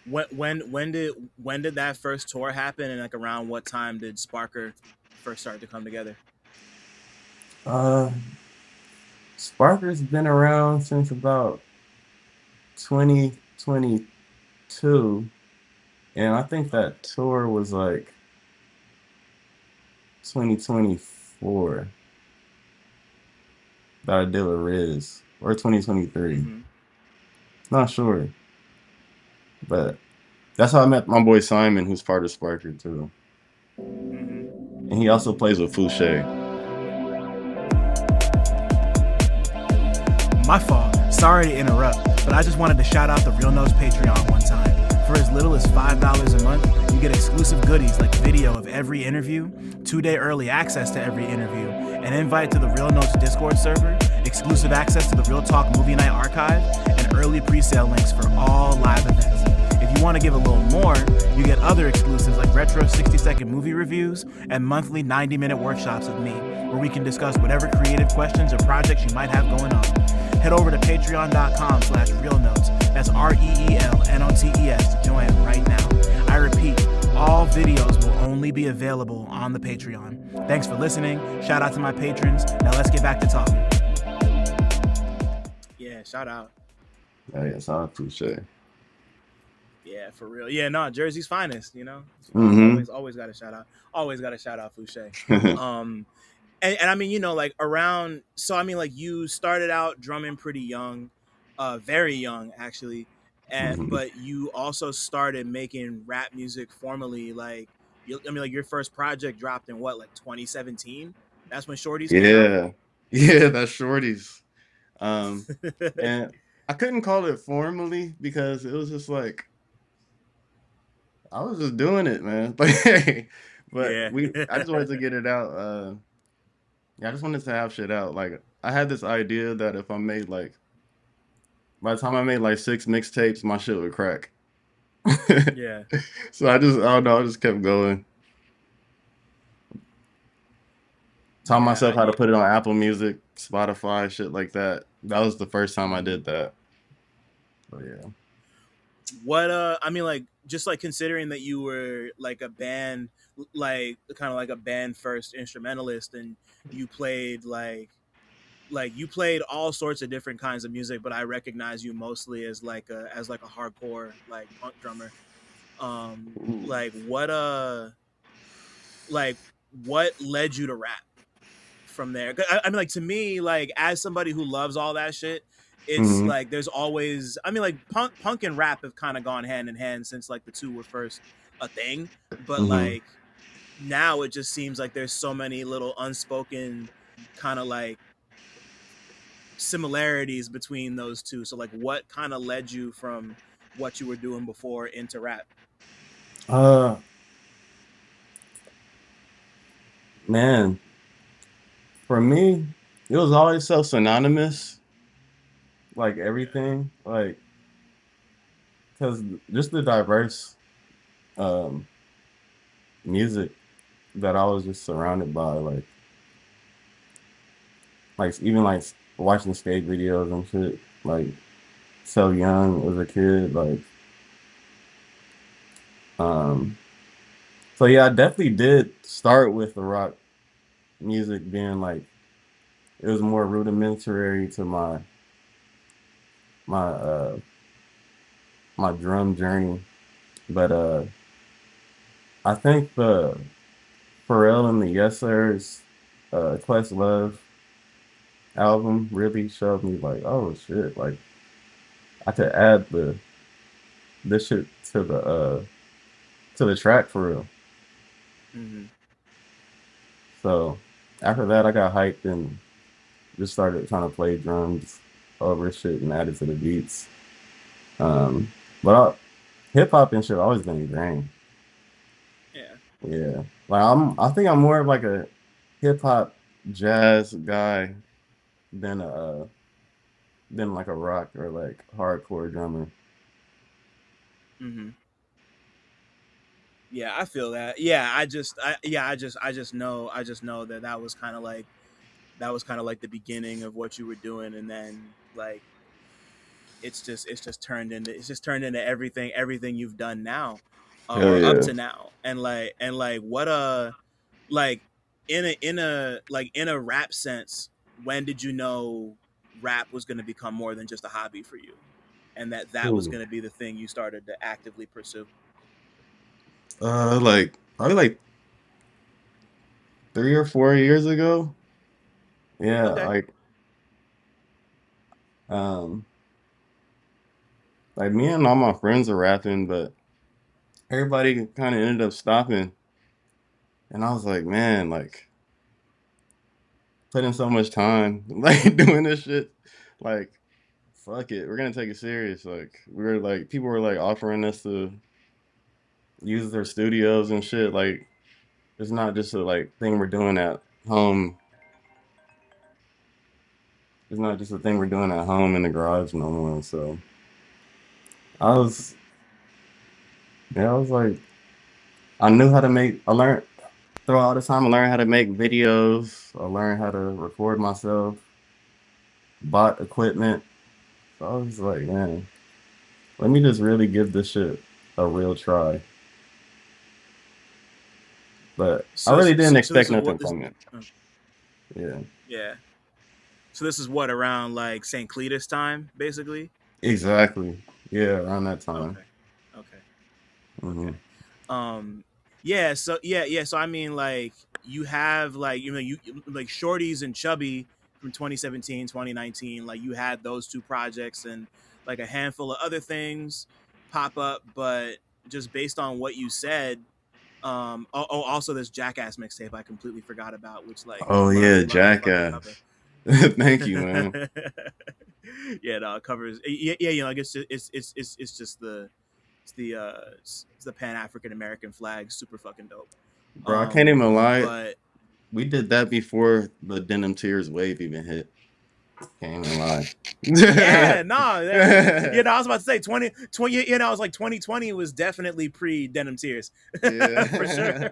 When did that first tour happen, and like around what time did Sparker first start to come together? Uh Sparker's been around since about 2022, and I think Okay. that tour was like 2024 that I did with Riz, or 2023. Mm-hmm. Not sure, but that's how I met my boy Simon, who's part of Sparker too, Mm-hmm. and he also plays with Fouché. My fault. Sorry to interrupt, but I just wanted to shout out the Real Notes Patreon one time. For as little as $5 a month, you get exclusive goodies like video of every interview, 2-day early access to every interview, an invite to the Real Notes Discord server, exclusive access to the Real Talk Movie Night archive, and early pre-sale links for all live events. If you want to give a little more, you get other exclusives like retro 60-second movie reviews and monthly 90-minute workshops with me, where we can discuss whatever creative questions or projects you might have going on. Head over to patreon.com/realnotes. That's REELNOTES to join right now. I repeat, all videos will only be available on the Patreon. Thanks for listening. Shout out to my patrons. Now let's get back to talking. Yeah, shout out. Oh yeah, it's all Fouché. Yeah, for real. Yeah, no, Jersey's finest. You know, Mm-hmm. always got to shout out. Always got to shout out Fouché. Um, and I mean, like around. So I mean, like you started out drumming pretty young, very young actually, and Mhm. but you also started making rap music formally. Like, I mean, like your first project dropped in what, like 2017? That's when Shorties came out. Yeah, yeah, that's Shorties. Um, and I couldn't call it formally because it was just like I was just doing it, man. But Yeah. I just wanted to get it out. Yeah, I just wanted to have shit out. Like I had this idea that if I made like by the time I made like 6 mixtapes, my shit would crack. Yeah. So I don't know, I just kept going. Taught Yeah. myself how to put it on Apple Music, Spotify, shit like that. That was the first time I did that. So yeah. What I mean, like, just like considering that you were like a band, like kind of like a band first instrumentalist, and you played like you played all sorts of different kinds of music, but I recognize you mostly as like a hardcore like punk drummer. Ooh. Like like what led you to rap from there? I mean, like, to me, like, as somebody who loves all that shit, it's Mhm. like there's always, I mean, like, punk and rap have kind of gone hand in hand since like the two were first a thing, but Mhm. like now it just seems like there's so many little unspoken kind of like similarities between those two. So like, what kind of led you from what you were doing before into rap? Uh Man, for me, it was always so synonymous, like everything, like because just the diverse um music that I was just surrounded by, like even like watching skate videos and shit, like so young as a kid, like um so yeah, I definitely did start with the rock music being like it was more rudimentary to my my drum journey. But I think the Pharrell and the Yes Sirs Questlove album really showed me like, oh shit, like I could add this shit to the track for real. Mm-hmm. So after that, I got hyped and just started trying to play drums over shit and add it to the beats. Um, but hip hop and shit always been ingrained. Yeah. Yeah, like I think I'm more of like a hip hop jazz guy than than like a rock or like hardcore drummer. Mm-hmm. Yeah, I feel that. Yeah, I just know that that was kind of like the beginning of what you were doing, and then like it's just turned into everything you've done now, Hell or up yeah. to now, and like what like in a rap sense, when did you know rap was going to become more than just a hobby for you, and that was Ooh. going to be the thing you started to actively pursue? Like probably like 3 or 4 years ago. Yeah, Okay. um like me and all my friends are rapping, but everybody kind of ended up stopping, and I was like, man, like putting so much time like doing this shit, like fuck it, we're gonna take it serious. Like we were like people were like offering us to use their studios and shit. Like it's not just a like thing we're doing at home. It's not just a thing we're doing at home in the garage no more. So I was, yeah, I was like, I knew how to make. I learned throughout the time. I learned how to make videos. I learned how to record myself. Bought equipment. So I was like, man, let me just really give this shit a real try. But I really didn't So this expect is what nothing this from it. Yeah, yeah. So this is what around like St. Cletus time, basically. exactly. Yeah, around that time. Okay. Okay. Hmm. Okay. Um yeah, so I mean like you have like you like Shorties and Chubby from 2017, 2019, like you had those two projects and like a handful of other things pop up, but just based on what you said, also this Jackass mixtape I completely forgot about, which like Oh love yeah, love the fucking cover. Jackass. Thank you, man. Yeah, no, it covers. Yeah, like it's just it's the Pan African American flag, super fucking dope. Bro, I can't even lie. But We did that before the Denim Tears wave even hit. Can't even lie. yeah, no, yeah, no, I was about to say 20, I was like 2020 was definitely pre Denim Tears for sure. Yeah.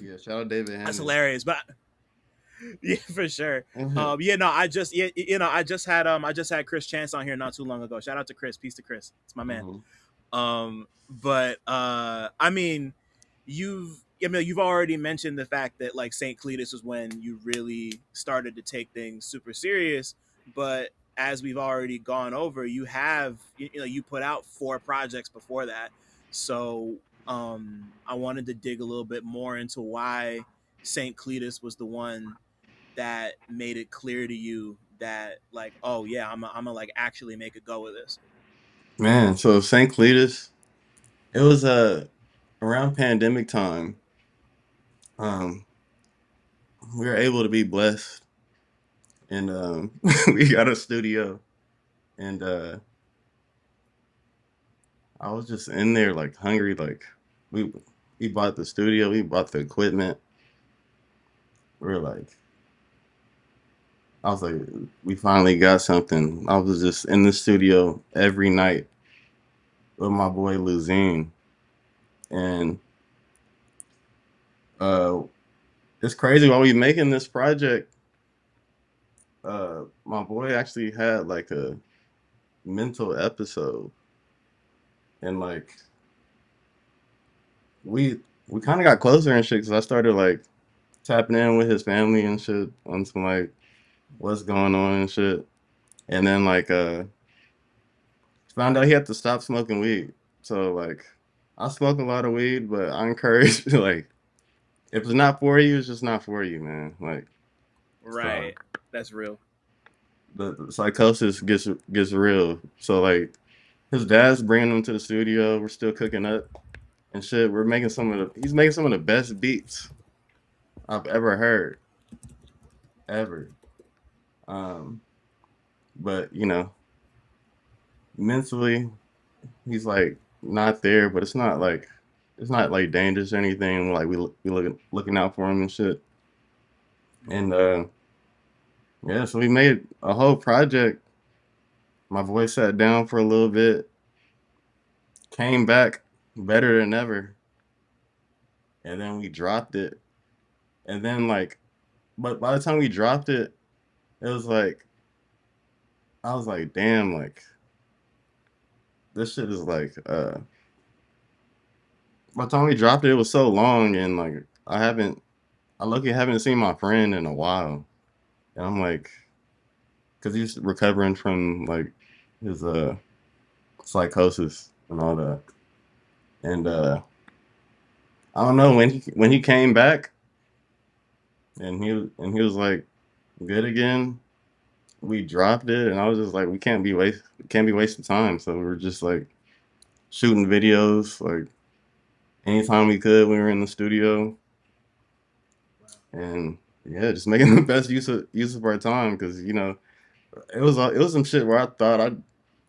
Yeah, shout out David That's Hammond. hilarious, but yeah, for sure. Mhm. Yeah, no, I just had Chris Chance on here not too long ago. Shout out to Chris, peace to Chris, it's my man. Mhm. But I mean, you've already mentioned the fact that like St. Cletus was when you really started to take things super serious. But as we've already gone over, you put out 4 projects before that. So I wanted to dig a little bit more into why St. Cletus was the one that made it clear to you that like, oh yeah, I'm gonna like actually make a go of this. Man, so St. Cletus, it was around pandemic time. Um, we were able to be blessed, and we got a studio, and I was just in there like hungry. Like we we bought the studio, we bought the equipment. We were like, I was like, we finally got something. I was just in the studio every night with my boy Luzine, and uh, it's crazy while we making this project. My boy actually had like a mental episode, and like we we kind of got closer and shit because I started like tapping in with his family and shit on some like what's going on and shit. And then like found out he had to stop smoking weed. So like I smoke a lot of weed, but I encourage like if it's not for you, it's just not for you, man. Like so Right. That's real. the psychosis gets real. So like his dad's bringing him to the studio. We're still cooking up and shit. He's making some of the best beats I've ever heard, ever. Um, but you know, mentally, he's like not there. But it's not like dangerous or anything. Like we looking out for him and shit. And yeah, so we made a whole project. My voice sat down for a little bit, came back better than ever, and then we dropped it. And then like, but by the time we dropped it, it was like I was like, damn, like this shit is like by the time we dropped it, it was so long and like I lucky haven't seen my friend in a while. And I'm like, cause he's recovering from like his psychosis and all that. And I don't know when he came back and he was like good again, we dropped it and I was just like, we can't be wasting time. So we were just like shooting videos like anytime we could when we were in the studio. And yeah, just making the best use of our time because you know it was some shit where I thought I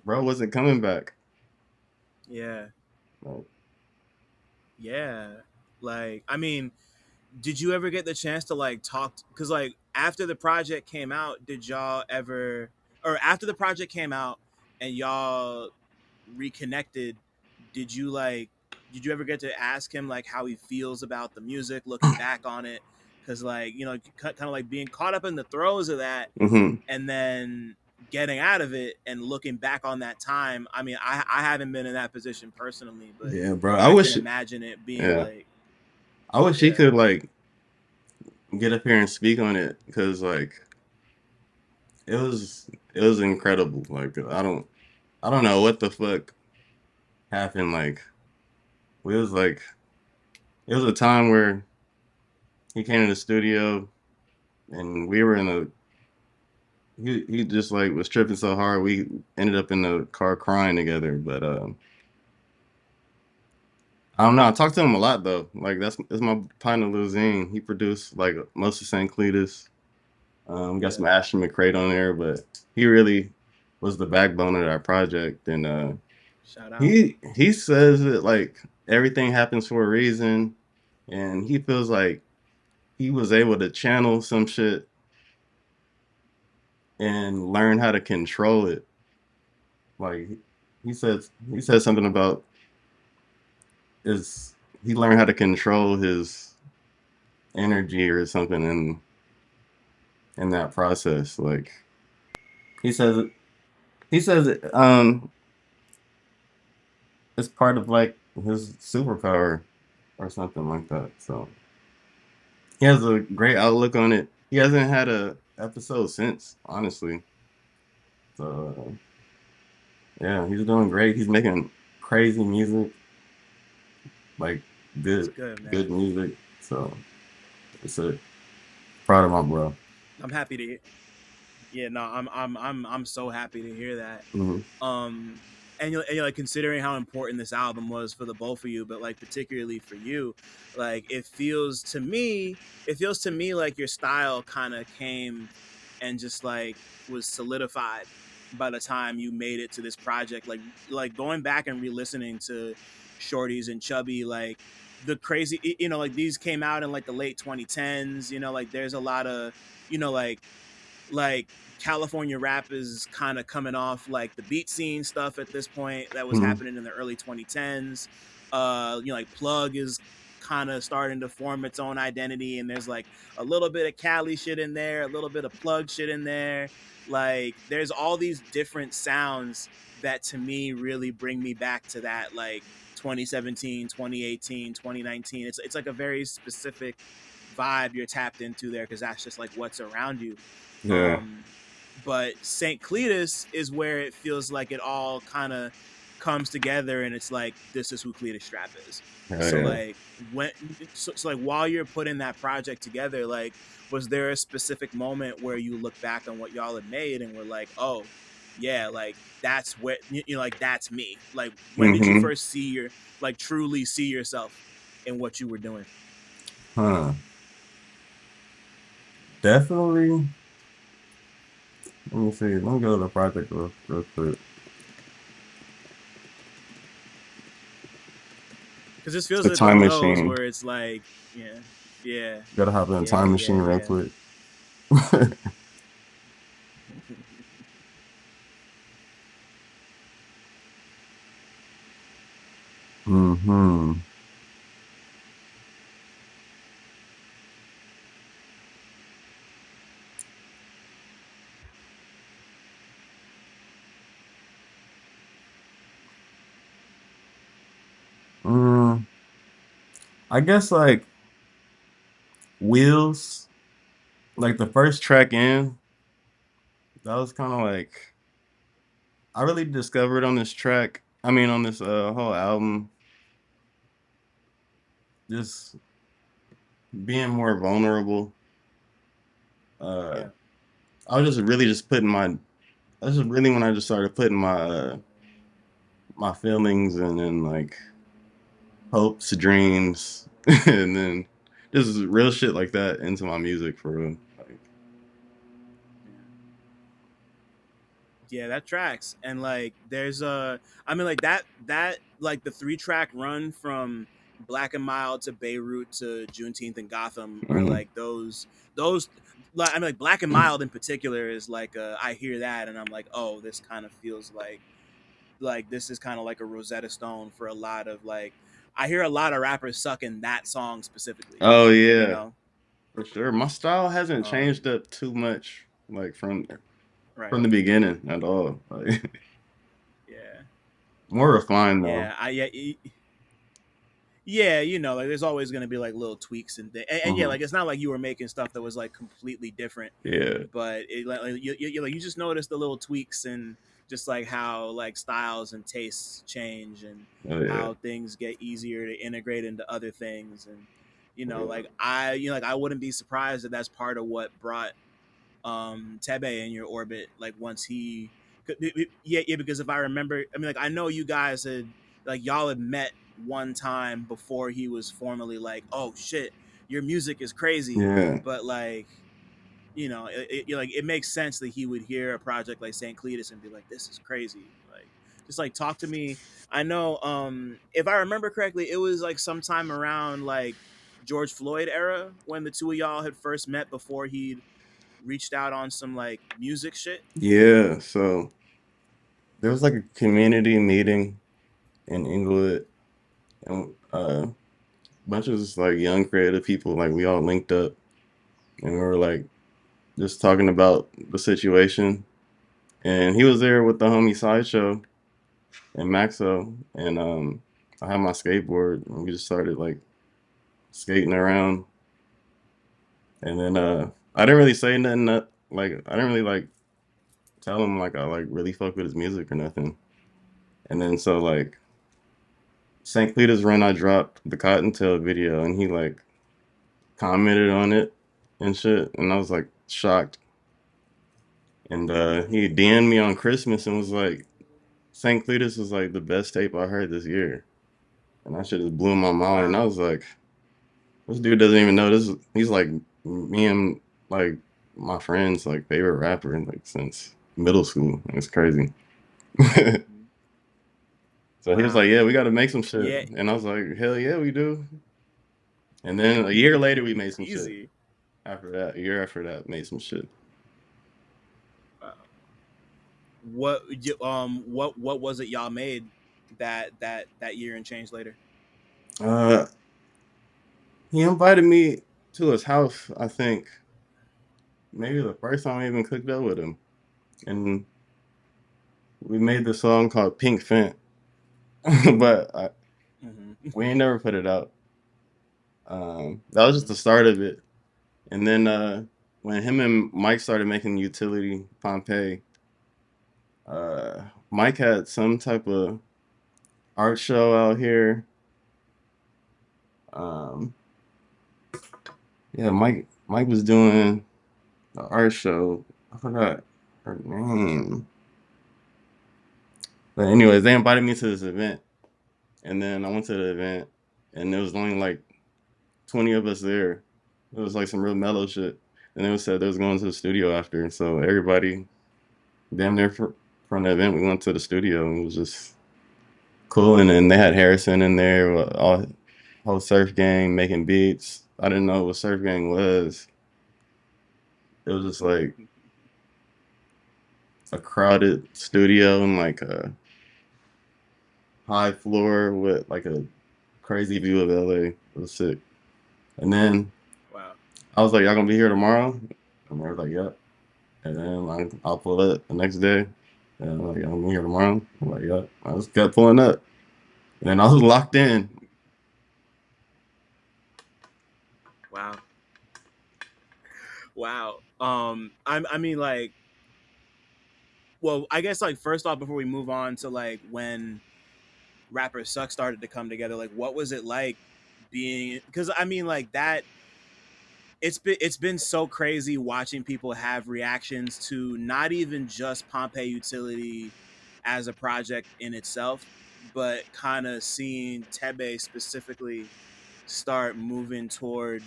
bro wasn't coming back. Yeah. Like, Yeah. Like, I mean, did you ever get the chance to like talk? Because like after the project came out, did y'all ever, or after the project came out and y'all reconnected, did you like, did you ever get to ask him like how he feels about the music, looking back on it? Because like, you know, kind of like being caught up in the throes of that hmm and then getting out of it and looking back on that time. I mean, I haven't been in that position personally, but yeah, bro. I can imagine it being Yeah, like, I wish he yeah. could like get up here and speak on it because like it was incredible. Like I don't know what the fuck happened. Like we was like it was a time where he came to the studio and we were in a he just like was tripping so hard we ended up in the car crying together. But I don't know. I talked to him a lot though. Like that's my partner Luzine. He produced like most of St. Cletus. Got Yeah. some Ashton McCrate on there, but he really was the backbone of that project. And Shout out. he says that like everything happens for a reason, and he feels like he was able to channel some shit and learn how to control it. Like he said something about is he learned how to control his energy or something in that process. Like he says it he says it it's part of like his superpower or something like that. So he has a great outlook on it. He hasn't had a episode since, honestly. So yeah, he's doing great. He's making crazy music, like That's good good, man. good music. So it's a proud of my bro. I'm happy to. Yeah, no, I'm so happy to hear that. hmm Um, and you're like considering how important this album was for the both of you, but like particularly for you, like it feels to me like your style kind of came and just like was solidified by the time you made it to this project. Like going back and re-listening to Shorties and Chubby, like the crazy, you know, like these came out in like the late 2010s. You know, like there's a lot of, you know, like California rap is kind of coming off like the beat scene stuff at this point that was hmm happening in the early 2010s. You know, like Plug is kind of starting to form its own identity, and there's like a little bit of Cali shit in there, a little bit of Plug shit in there. Like there's all these different sounds that to me really bring me back to that like 2017, 2018, 2019. It's like a very specific vibe you're tapped into there because that's just like what's around you. Yeah. But St. Cletus is where it feels like it all kind of comes together, and it's like this is who Cletus Strap is. So Yeah. like so like while you're putting that project together, like was there a specific moment where you look back on what y'all had made and were like, oh yeah, like that's where like that's me. Like when did you Mm-hmm. first see your like truly see yourself in what you were doing? Huh. Definitely. Let me see. Let me go to the project real quick. Because this feels The like one time of those machine. where it's like, yeah, Gotta hop in the yeah, time yeah, machine real yeah. quick. Mm-hmm. Mm, I guess like Wheels, like the first track in, that was kind of like I really discovered on this track. I mean, on this whole album, just being more vulnerable. Uh, Yeah. I was just really just putting my. This is really when I just started putting my feelings and then like hopes, dreams, and then just real shit like that into my music for real. Like, Yeah, that tracks. And like there's I mean like that like the 3-track run from Black and Mild to Beirut to Juneteenth and Gotham are mhm. like those like I mean like Black and Mild in particular is like I hear that and I'm like, oh, this kind of feels like this is kind of like a Rosetta Stone for a lot of like I hear a lot of rappers sucking that song specifically, Oh you yeah, know? for sure. My style hasn't Um changed up too much, like right. from the beginning at all. Like, Yeah. more refined though. Yeah, yeah, like there's always gonna be like little tweaks and things, and yeah, Hmm. like it's not like you were making stuff that was like completely different, Yeah. but it like you just notice the little tweaks and just like how like styles and tastes change and Oh yeah. how things get easier to integrate into other things, and Oh, yeah. like like I wouldn't be surprised that that's part of what brought Tebe in your orbit like once he yeah because if I remember I mean like I know you guys had like y'all had met one time before he was formally like oh shit your music is crazy Yeah. but like like it makes sense that he would hear a project like St. Cletus and be like this is crazy like just like talk to me. I know if I remember correctly it was like sometime around like George Floyd era when the two of y'all had first met before he'd reached out on some like music shit. Yeah. So there was like a community meeting in Inglewood, and bunch of just like young creative people. Like we all linked up, and we were like just talking about the situation. And he was there with the homie Sideshow and Maxo, and I had my skateboard, and we just started like skating around. And then I didn't really say nothing. Like I didn't really like tell him like I like really fuck with his music or nothing. And then so like St. Cletus run, I dropped the Cottontail video, and he like commented on it and shit, and I was like shocked. And he DM'd me on Christmas and was like, St. Cletus was like the best tape I heard this year. And that shit just blew my mind. And I Wow. was like, this dude doesn't even know this. He's like me and like my friend's like favorite rapper like since middle school. It's crazy. So he was like, Wow. yeah, we got to make some shit. Yeah. And I was like, hell yeah, we do. And then a year later, we made some shit. Easy. After that, a year after that, made some shit. Wow. What was it y'all made that year and change later? Uh, he invited me to his house, I think, maybe the first time I even cooked up with him. And we made this song called Pink Fent, but Mm-hmm. we ain't never put it out. That was just the start of it. And then when him and Mike started making Utility Pompeii, Mike had some type of art show out here. Um, yeah, Mike was doing the art show. I forgot her name. But anyways, they invited me to this event, and then I went to the event, and there was only like 20 of us there. It was like some real mellow shit. And they said they was going to the studio after. So everybody, damn near from the event, we went to the studio, and it was just cool. And then they had Harrison in there, all whole surf gang making beats. I didn't know what surf gang was. It was just like a crowded studio and like a high floor with like a crazy view of LA. It was sick. And then Wow. I was like, y'all gonna be here tomorrow? And they were like, yep. And then like, I'll pull up the next day. And I'm like, y'all gonna be here tomorrow? I'm like, yep. I just kept pulling up. And then I was locked in. Wow. Wow. I mean, like, well, I guess like first off, before we move on to like when Rapper Suck started to come together, like what was it like being? Because I mean, like that. It's been so crazy watching people have reactions to not even just Pompeii Utility as a project in itself, but kind of seeing Tebe specifically start moving toward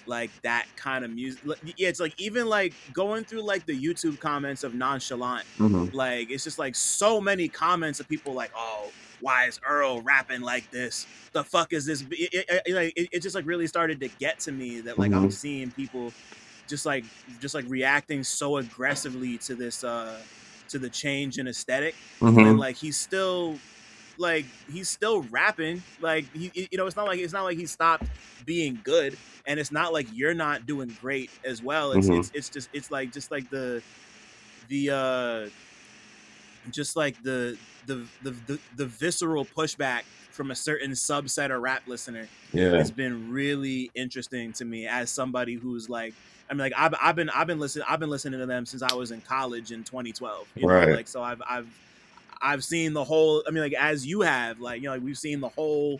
like that kind of music. Yeah, it's like even like going through like the YouTube comments of Nonchalant, Mm-hmm. like it's just like so many comments of people like, oh, why is Earl rapping like this? The fuck is this? It just like really started to get to me that like I'm Mm-hmm. seeing people just like reacting so aggressively to this to the change in aesthetic when Mm-hmm. like he's still rapping. Like it's not like he stopped being good, and it's not like you're not doing great as well. It's Mm-hmm. it's it's just it's like just like the just like the visceral pushback from a certain subset of rap listener Yeah. has been really interesting to me as somebody who's like, I mean, like I've been listening to them since I was in college in 2012. Right. Like so I've seen the whole. I mean, like as you have, like like we've seen the whole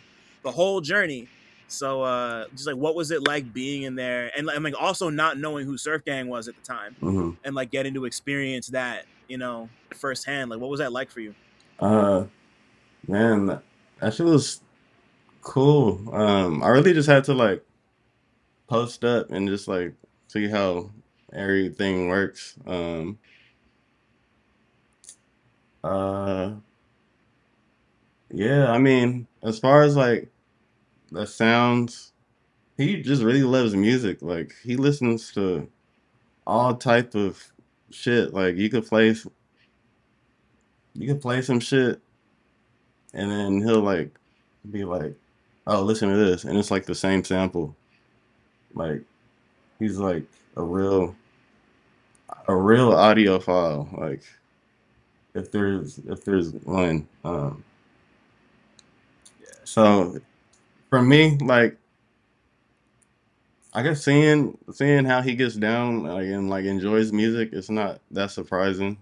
journey. So just like what was it like being in there, and like also not knowing who Surf Gang was at the time, Mm-hmm. and like getting to experience that firsthand. Like what was that like for you? Uh, man, that shit was cool. I really just had to like post up and just like see how everything works. Uh, yeah, I mean, as far as like the sounds, he just really loves music. Like he listens to all type of shit. Like you could play some shit and then he'll like be like, "Oh, listen to this," and it's like the same sample. Like he's like a real a real audiophile. Like if there's one. So for me, like I guess seeing how he gets down like, and like enjoys music, it's not that surprising.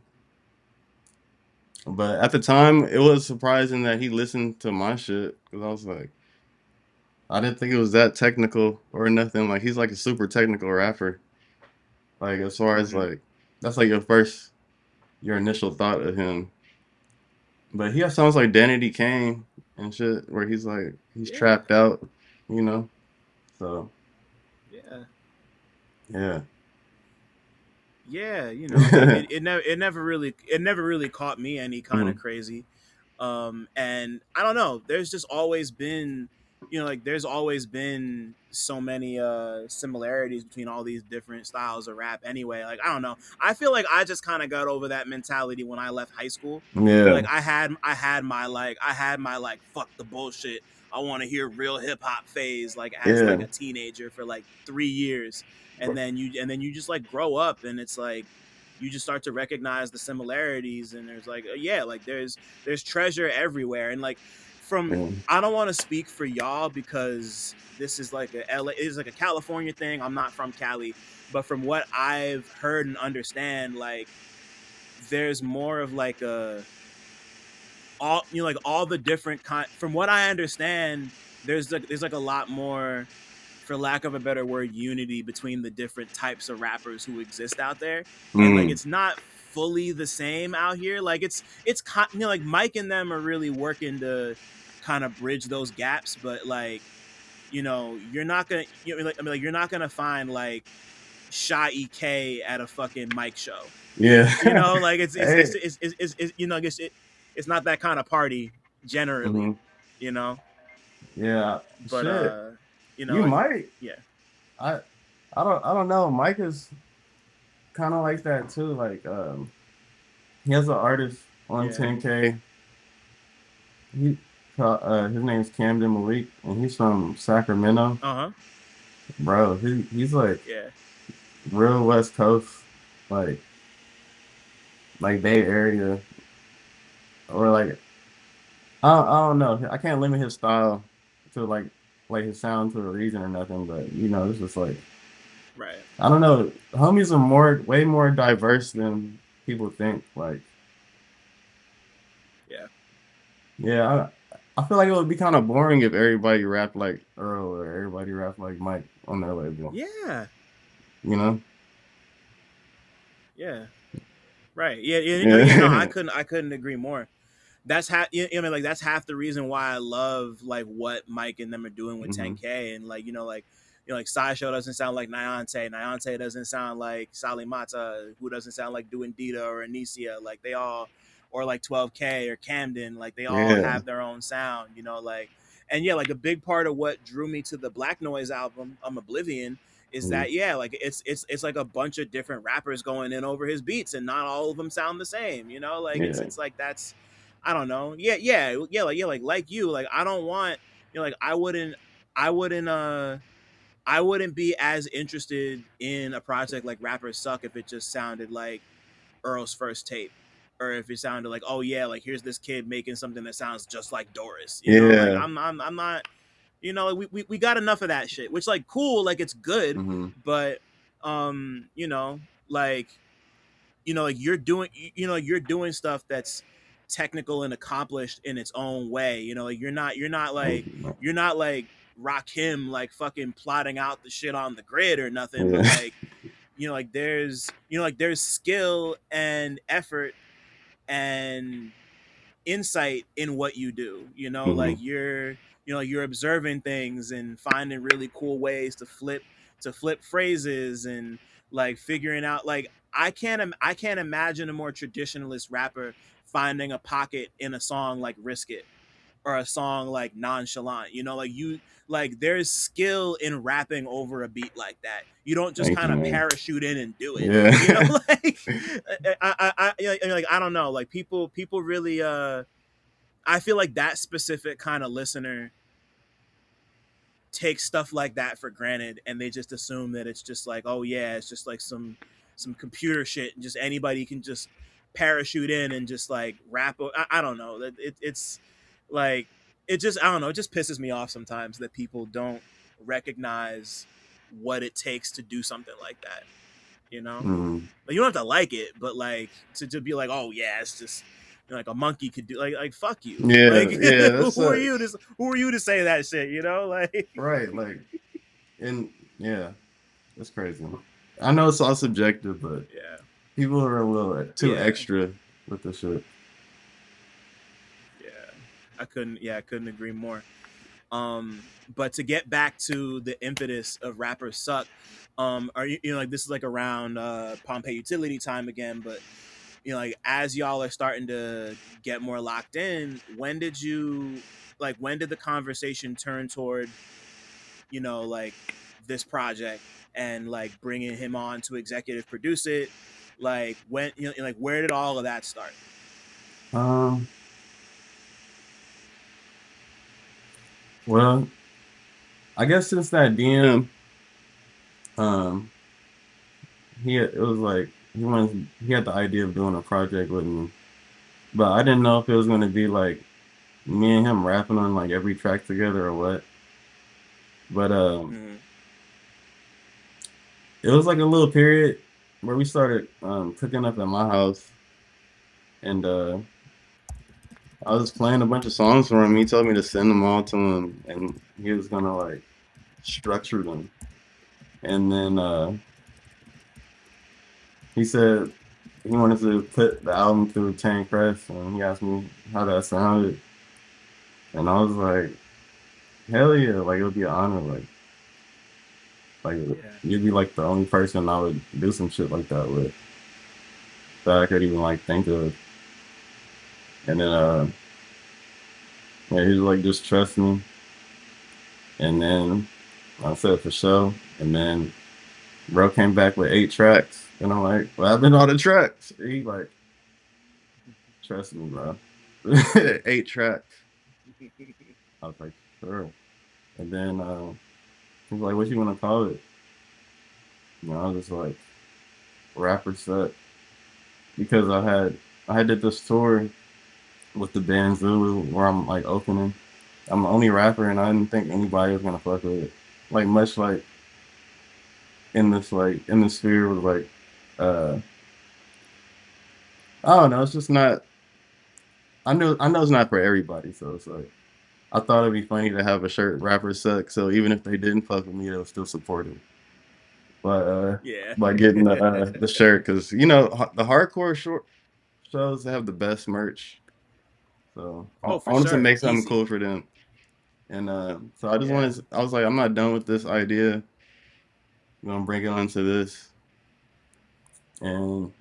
But at the time, it was surprising that he listened to my shit because I was like, I didn't think it was that technical or nothing. Like he's like a super technical rapper. Like as far as Mm-hmm. like that's like your initial thought of him. But he has songs like Danity Kane and shit where he's Yeah, trapped out, you know. So yeah, yeah. yeah. It never really caught me any kind of Mhm. crazy. And I don't know. There's always been so many similarities between all these different styles of rap. Anyway, like I don't know. I feel like I just kind of got over that mentality when I left high school. Yeah. Like I had my fuck the bullshit. I want to hear real hip hop phase like as like Yeah. a teenager for like 3 years, and then you just like grow up, and it's like you just start to recognize the similarities, and there's like yeah, like there's treasure everywhere, and like I don't want to speak for y'all because this is like a LA, it's like a California thing. I'm not from Cali, but from what I've heard and understand, like there's more of like a all like all the different kind. From what I understand, there's like a lot more, for lack of a better word, unity between the different types of rappers who exist out there, and like it's not fully the same out here. Like it's like Mike and them are really working to kind of bridge those gaps, but like you're not gonna you're not gonna find like Shy EK at a fucking Mike show. Yeah. Like it's it's not that kind of party generally. Yeah. But Shit. you You might. Yeah. I don't know. Mike is kind of like that too. Like he has an artist on 10K. His name's Camden Malik, and he's from Sacramento. Bro, he's like real West Coast, like Bay Area, or like I don't know. I can't limit his style to like his sound to a region or nothing, but it's just like I don't know. Homies are way more diverse than people think. Like I feel like it would be kind of boring if everybody rapped like Earl or everybody rapped like Mike on their label. Yeah. Yeah. Right. Yeah. I couldn't agree more. That's half. Like that's half the reason why I love like what Mike and them are doing with 10K, and like like Sideshow doesn't sound like Nyante doesn't sound like Sally Mata, who doesn't sound like Doing Dita or Anicia. Like they all, or like 12K or Camden, like they all have their own sound. Like, and like a big part of what drew me to the Black Noise album, Oblivion, is that like it's like a bunch of different rappers going in over his beats, and not all of them sound the same. Like it's like that's, I don't know. Like you, like I don't want, like I wouldn't be as interested in a project like Rappers Suck if it just sounded like Earl's first tape, or if it sounded like, oh yeah, like here's this kid making something that sounds just like Doris. Like I'm not, like we got enough of that shit, which like cool, like it's good, but like like you're doing stuff that's technical and accomplished in its own way. Like you're not like Rakim like fucking plotting out the shit on the grid or nothing, but like like there's there's skill and effort and insight in what you do. Like you're you're observing things and finding really cool ways to flip phrases, and like figuring out, like I can't imagine a more traditionalist rapper finding a pocket in a song like Risk It or a song like Nonchalant. Like there's skill in rapping over a beat like that. You don't just kind of parachute in and do it. Like I don't know, like people really I feel like that specific kind of listener takes stuff like that for granted, and they just assume that it's just like, oh yeah, it's just like some computer shit, and just anybody can just parachute in and just like rap. I don't know, that it's like, it just, I don't know, it just pisses me off sometimes that people don't recognize what it takes to do something like that. Like, you don't have to like it, but like to be like, oh yeah, it's just like a monkey could do, like fuck you. Like, who are you to say that shit? Like right, like, and it's crazy. I know it's all subjective, but people are a little too extra with the shit. I couldn't agree more. But to get back to the impetus of Rappers Suck, are you like, this is like around Pompeii Utility time again, but like as y'all are starting to get more locked in, when did the conversation turn toward like this project and like bringing him on to executive produce it? Like when like where did all of that start? Well, I guess since that DM, he had the idea of doing a project with me, but I didn't know if it was going to be like me and him rapping on like every track together or what. But Mm-hmm. it was like a little period where we started cooking up at my house, and I was playing a bunch of songs for him. He told me to send them all to him, and he was gonna like structure them. And then he said he wanted to put the album through 10 Press, and he asked me how that sounded, and I was like, hell yeah, like it would be an honor, like Yeah. you'd be like the only person I would do some shit like that with that I could even like think of. And then yeah, he was like, just trust me. And then I said for sure. And then bro came back with 8 tracks, and I'm like, well, I've been on the tracks. He like, trust me, bro. 8 tracks. I was like, sure. And then he was like, what you want to call it? You know, I was just like, rapper set, because I did this tour with the band Zulu where I'm like opening. I'm the only rapper, and I didn't think anybody was gonna fuck with it. Like much like in the sphere was like uh I don't know, it's just not. I know it's not for everybody, so it's like I thought it'd be funny to have a shirt rapper suck, so even if they didn't fuck with me, they'll still support it. But Yeah. by getting the shirt, because you know the hardcore short shows have the best merch, so Oh, I for wanted to sure. make something Easy. cool for them. And so I just Yeah. wanted. I was like, I'm not done with this idea. I'm gonna bring it onto this, and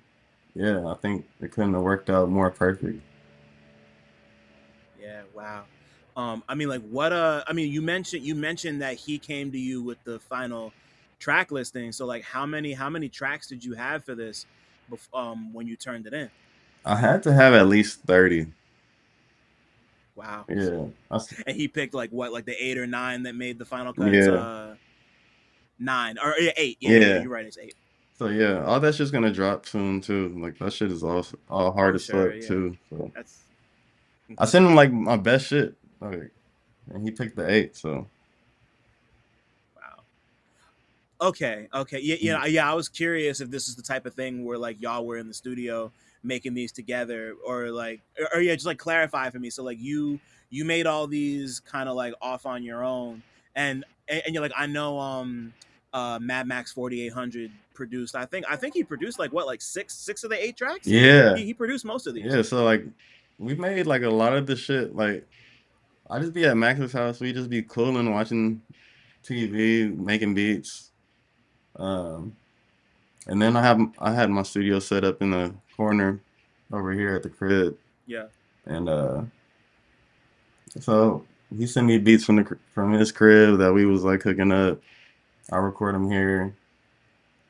yeah, I think it couldn't have worked out more perfect. Yeah. Wow. I mean, like, what? I mean, you mentioned that he came to you with the final track listing. So, like, how many tracks did you have for this, when you turned it in? I had to have at least 30. Wow. Yeah, And he picked like what, like the 8 or 9 that made the final cut. It's yeah, 9 or yeah, 8. Yeah, yeah, yeah. yeah. You're right. It's 8. So yeah, all that shit's gonna drop soon too. Like that shit is all hard Oh, as sure. fuck Yeah. too. So That's I sent him like my best shit, like, and he picked the 8. So wow. Okay, okay, yeah, yeah, yeah. I was curious if this is the type of thing where like y'all were in the studio making these together, or like, or yeah, just like clarify for me. So like you made all these kind of like off on your own, and you're like, I know Mad Max 4800 produced. I think he produced like what, like six of the 8 tracks. yeah, He produced most of these. yeah. So like we made like a lot of the shit. Like I just be at Max's house. We just be cooling, watching TV, making beats. Um, and then I had my studio set up in the corner over here at the crib, Yeah. and so he sent me beats from his crib that we was like cooking up. I record them here.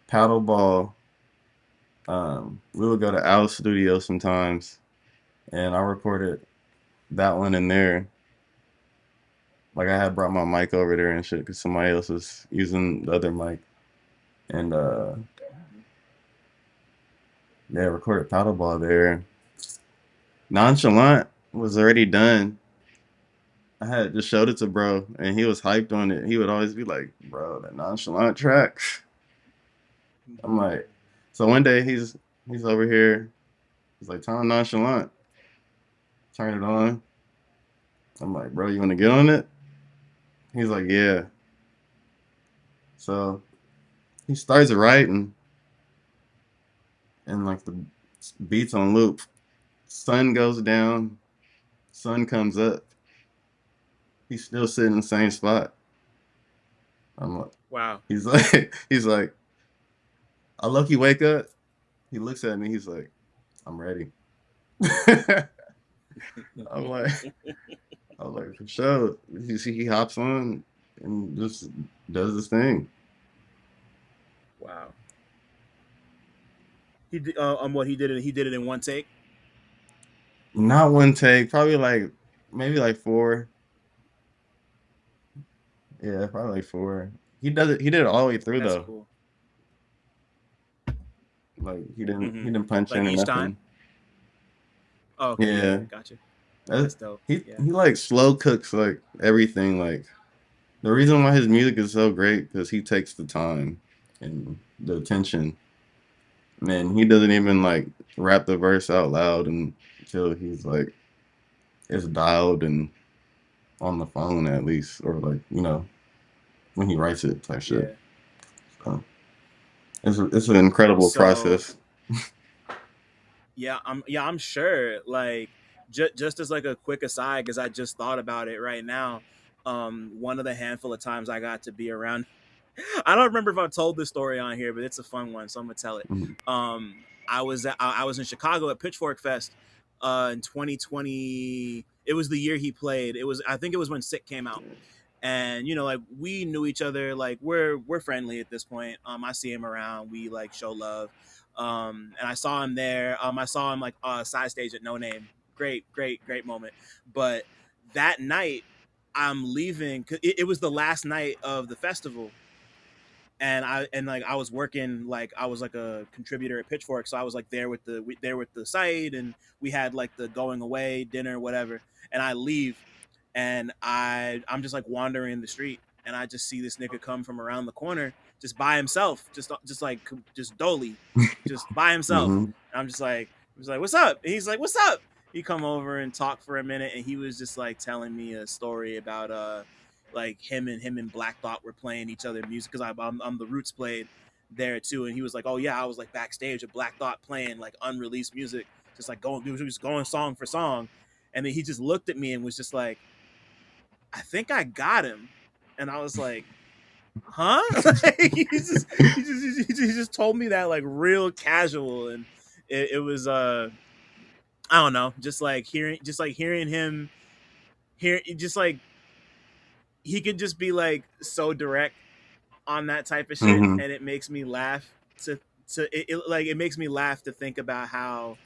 Paddleball. We would go to Al's studio sometimes, and I recorded that one in there. Like I had brought my mic over there and shit because somebody else was using the other mic, and yeah, recorded Paddleball there. Nonchalant was already done. I had just showed it to bro, and he was hyped on it. He would always be like, "Bro, that Nonchalant track." I'm like, so one day he's over here. He's like, "Turn on Nonchalant." Turn it on. I'm like, "Bro, you want to get on it?" He's like, "Yeah." So he starts writing, and like the beats on loop. Sun goes down, sun comes up. He's still sitting in the same spot. I'm like, Wow. he's like, I lucky wake up. He looks at me. He's like, I'm ready. I'm like, I'm like, for sure. You see, he hops on and just does his thing. Wow. He did. What he did it. He did it in one take. Not one take, probably like maybe like 4. Yeah, probably like 4. He does it. He did it all the way through That's though. cool. Like he Mm-hmm. didn't punch Like in or each time. nothing. Oh, okay. Yeah. Yeah, Gotcha. That's dope. He Yeah. he like slow cooks like everything. Like the reason why his music is so great because he takes the time and the attention. Man, he doesn't even like rap the verse out loud until he's like it's dialed and on the phone at least, or like when he writes it type shit. Yeah. So it's an incredible So process. I'm sure. Like, just as like a quick aside, because I just thought about it right now. One of the handful of times I got to be around, I don't remember if I told this story on here, but it's a fun one, so I'm gonna tell it. Mhm. I was in Chicago at Pitchfork Fest in 2020. It was the year he played. I think it was when Sick came out, and like we knew each other. Like we're friendly at this point. I see him around. We like show love. And I saw him there. I saw him like side stage at No Name. Great moment. But that night, I'm leaving. It was the last night of the festival, and I was working, like I was like a contributor at Pitchfork, so I was like there with the site, and we had like the going away dinner, whatever. And I leave, and I'm just like wandering the street, and I just see this nigga come from around the corner, just by himself, just dolly, just by himself. Mhm. And I'm just like, what's up? And he's like, what's up? He come over and talk for a minute, and he was just like telling me a story about like him and Black Thought were playing each other music, because I'm the Roots played there too, and he was like, oh yeah, I was like backstage with Black Thought playing like unreleased music, just like going song for song. And then he just looked at me and was just like, I think I got him. And I was like, huh? Like, he just told me that like real casual. And it was I don't know, just like hearing him just like he could just be like so direct on that type of shit, Mhm. and it makes me laugh it makes me laugh to think about how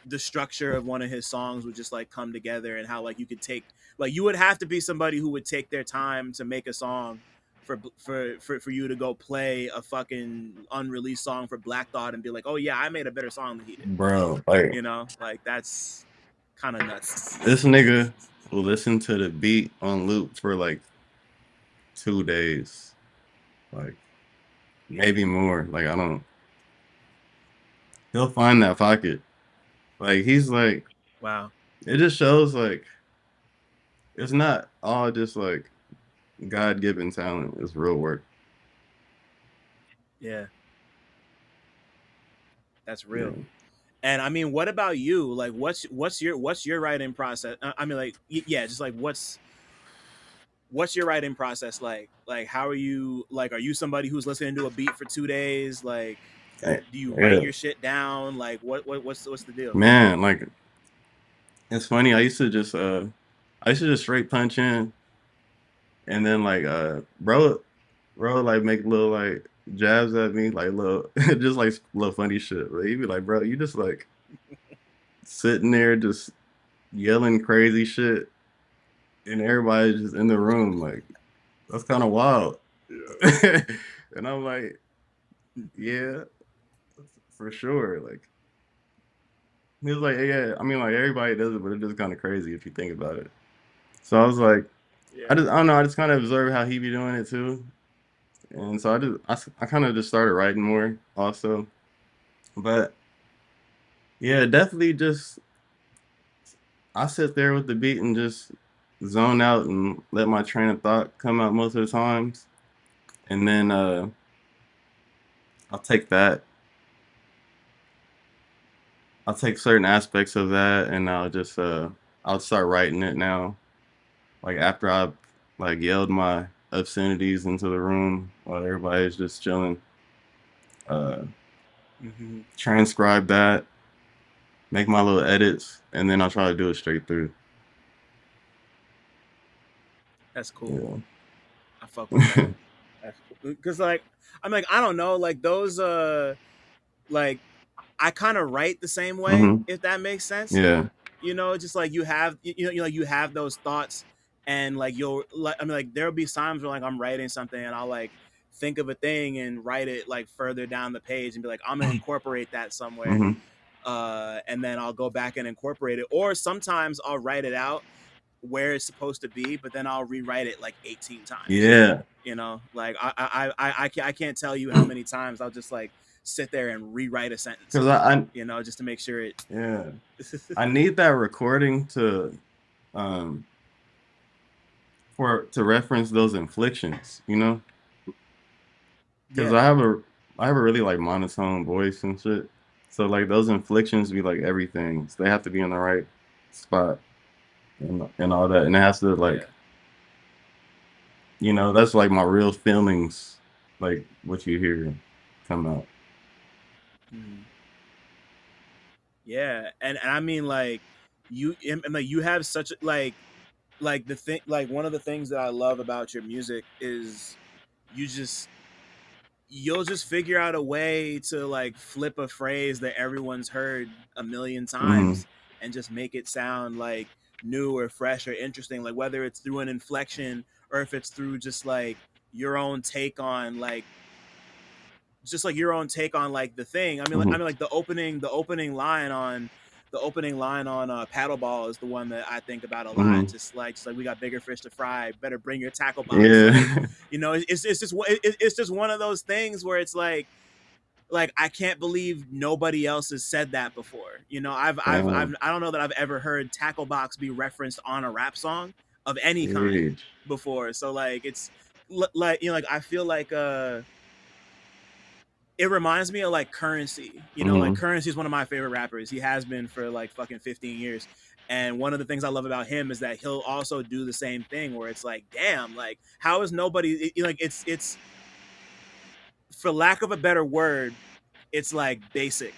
the structure of one of his songs would just like come together, and how like you could take, like, you would have to be somebody who would take their time to make a song for you to go play a fucking unreleased song for Black Thought and be like, oh yeah, I made a better song than he did. Bro, like Like that's kind of nuts. this nigga will listen to the beat on loop for like 2 days, like maybe more. Like I don't. He'll find that pocket. Like he's like, Wow. it just shows like it's not all just like God-given talent. It's real work. Yeah, that's Yeah. real. And I mean, what about you? Like, what's your writing process? I mean, like, yeah, just like what's your writing process like? Like, how are you? Like, are you somebody who's listening to a beat for 2 days? Like, Hey, do you yeah. write your shit down? Like, what's the deal? Man, like it's funny. I used to just straight punch in, and then like bro like make little like jabs at me, like little just like little funny shit. But he'd be like, bro, you just like sitting there just yelling crazy shit, and everybody's just in the room. Like that's kind of wild. And I'm like, yeah, for sure. Like he was like, yeah, I mean, like everybody does it, but it's just kind of crazy if you think about it. So I was like, I don't know, I just kind of observed how he be doing it too, and so I kind of just started writing more also. But yeah, definitely just I sit there with the beat and just zone out and let my train of thought come out most of the times, and then I'll take that. I'll take certain aspects of that, and I'll start writing it now. Like after I like yelled my obscenities into the room while everybody's just chilling, uh, transcribe that, make my little edits, and then I'll try to do it straight through. That's cool. Yeah. I fuck with that. Because like I'm like, I don't know, like those like I kind of write the same way, if that makes sense. Yeah. Just like you have you have those thoughts, and like you'll like, I mean, like there'll be times where like I'm writing something and I'll like think of a thing and write it like further down the page and be like, I'm gonna incorporate that somewhere. and then I'll go back and incorporate it. Or sometimes I'll write it out where it's supposed to be, but then I'll rewrite it like 18 times. Yeah. You know, like I can't tell you how many times I'll just like sit there and rewrite a sentence. Because I you know, just to make sure it. Yeah. I need that recording to reference those inflections, you know? Because I have a really like monotone voice and shit. So like those inflections be like everything. So they have to be in the right spot and all that. And it has to like you know, that's like my real feelings, like what you hear come out. Yeah, and I mean like you have such like the thing, like one of the things that I love about your music is you'll just figure out a way to like flip a phrase that everyone's heard a million times and just make it sound like new or fresh or interesting, like whether it's through an inflection or if it's through just like your own take on like the thing. I mean, like the opening line on Paddleball is the one that I think about a lot. Just like we got bigger fish to fry. Better bring your tackle box. Like, you know, it's just one of those things where it's like I can't believe nobody else has said that before. You know, I don't know that I've ever heard tackle box be referenced on a rap song of any kind before. So like it's like, you know, like I feel like it reminds me of like Currency. You know, like Currency is one of my favorite rappers. He has been for like fucking 15 years. And one of the things I love about him is that he'll also do the same thing where it's like, damn, like how is nobody like it's for lack of a better word, it's like basic,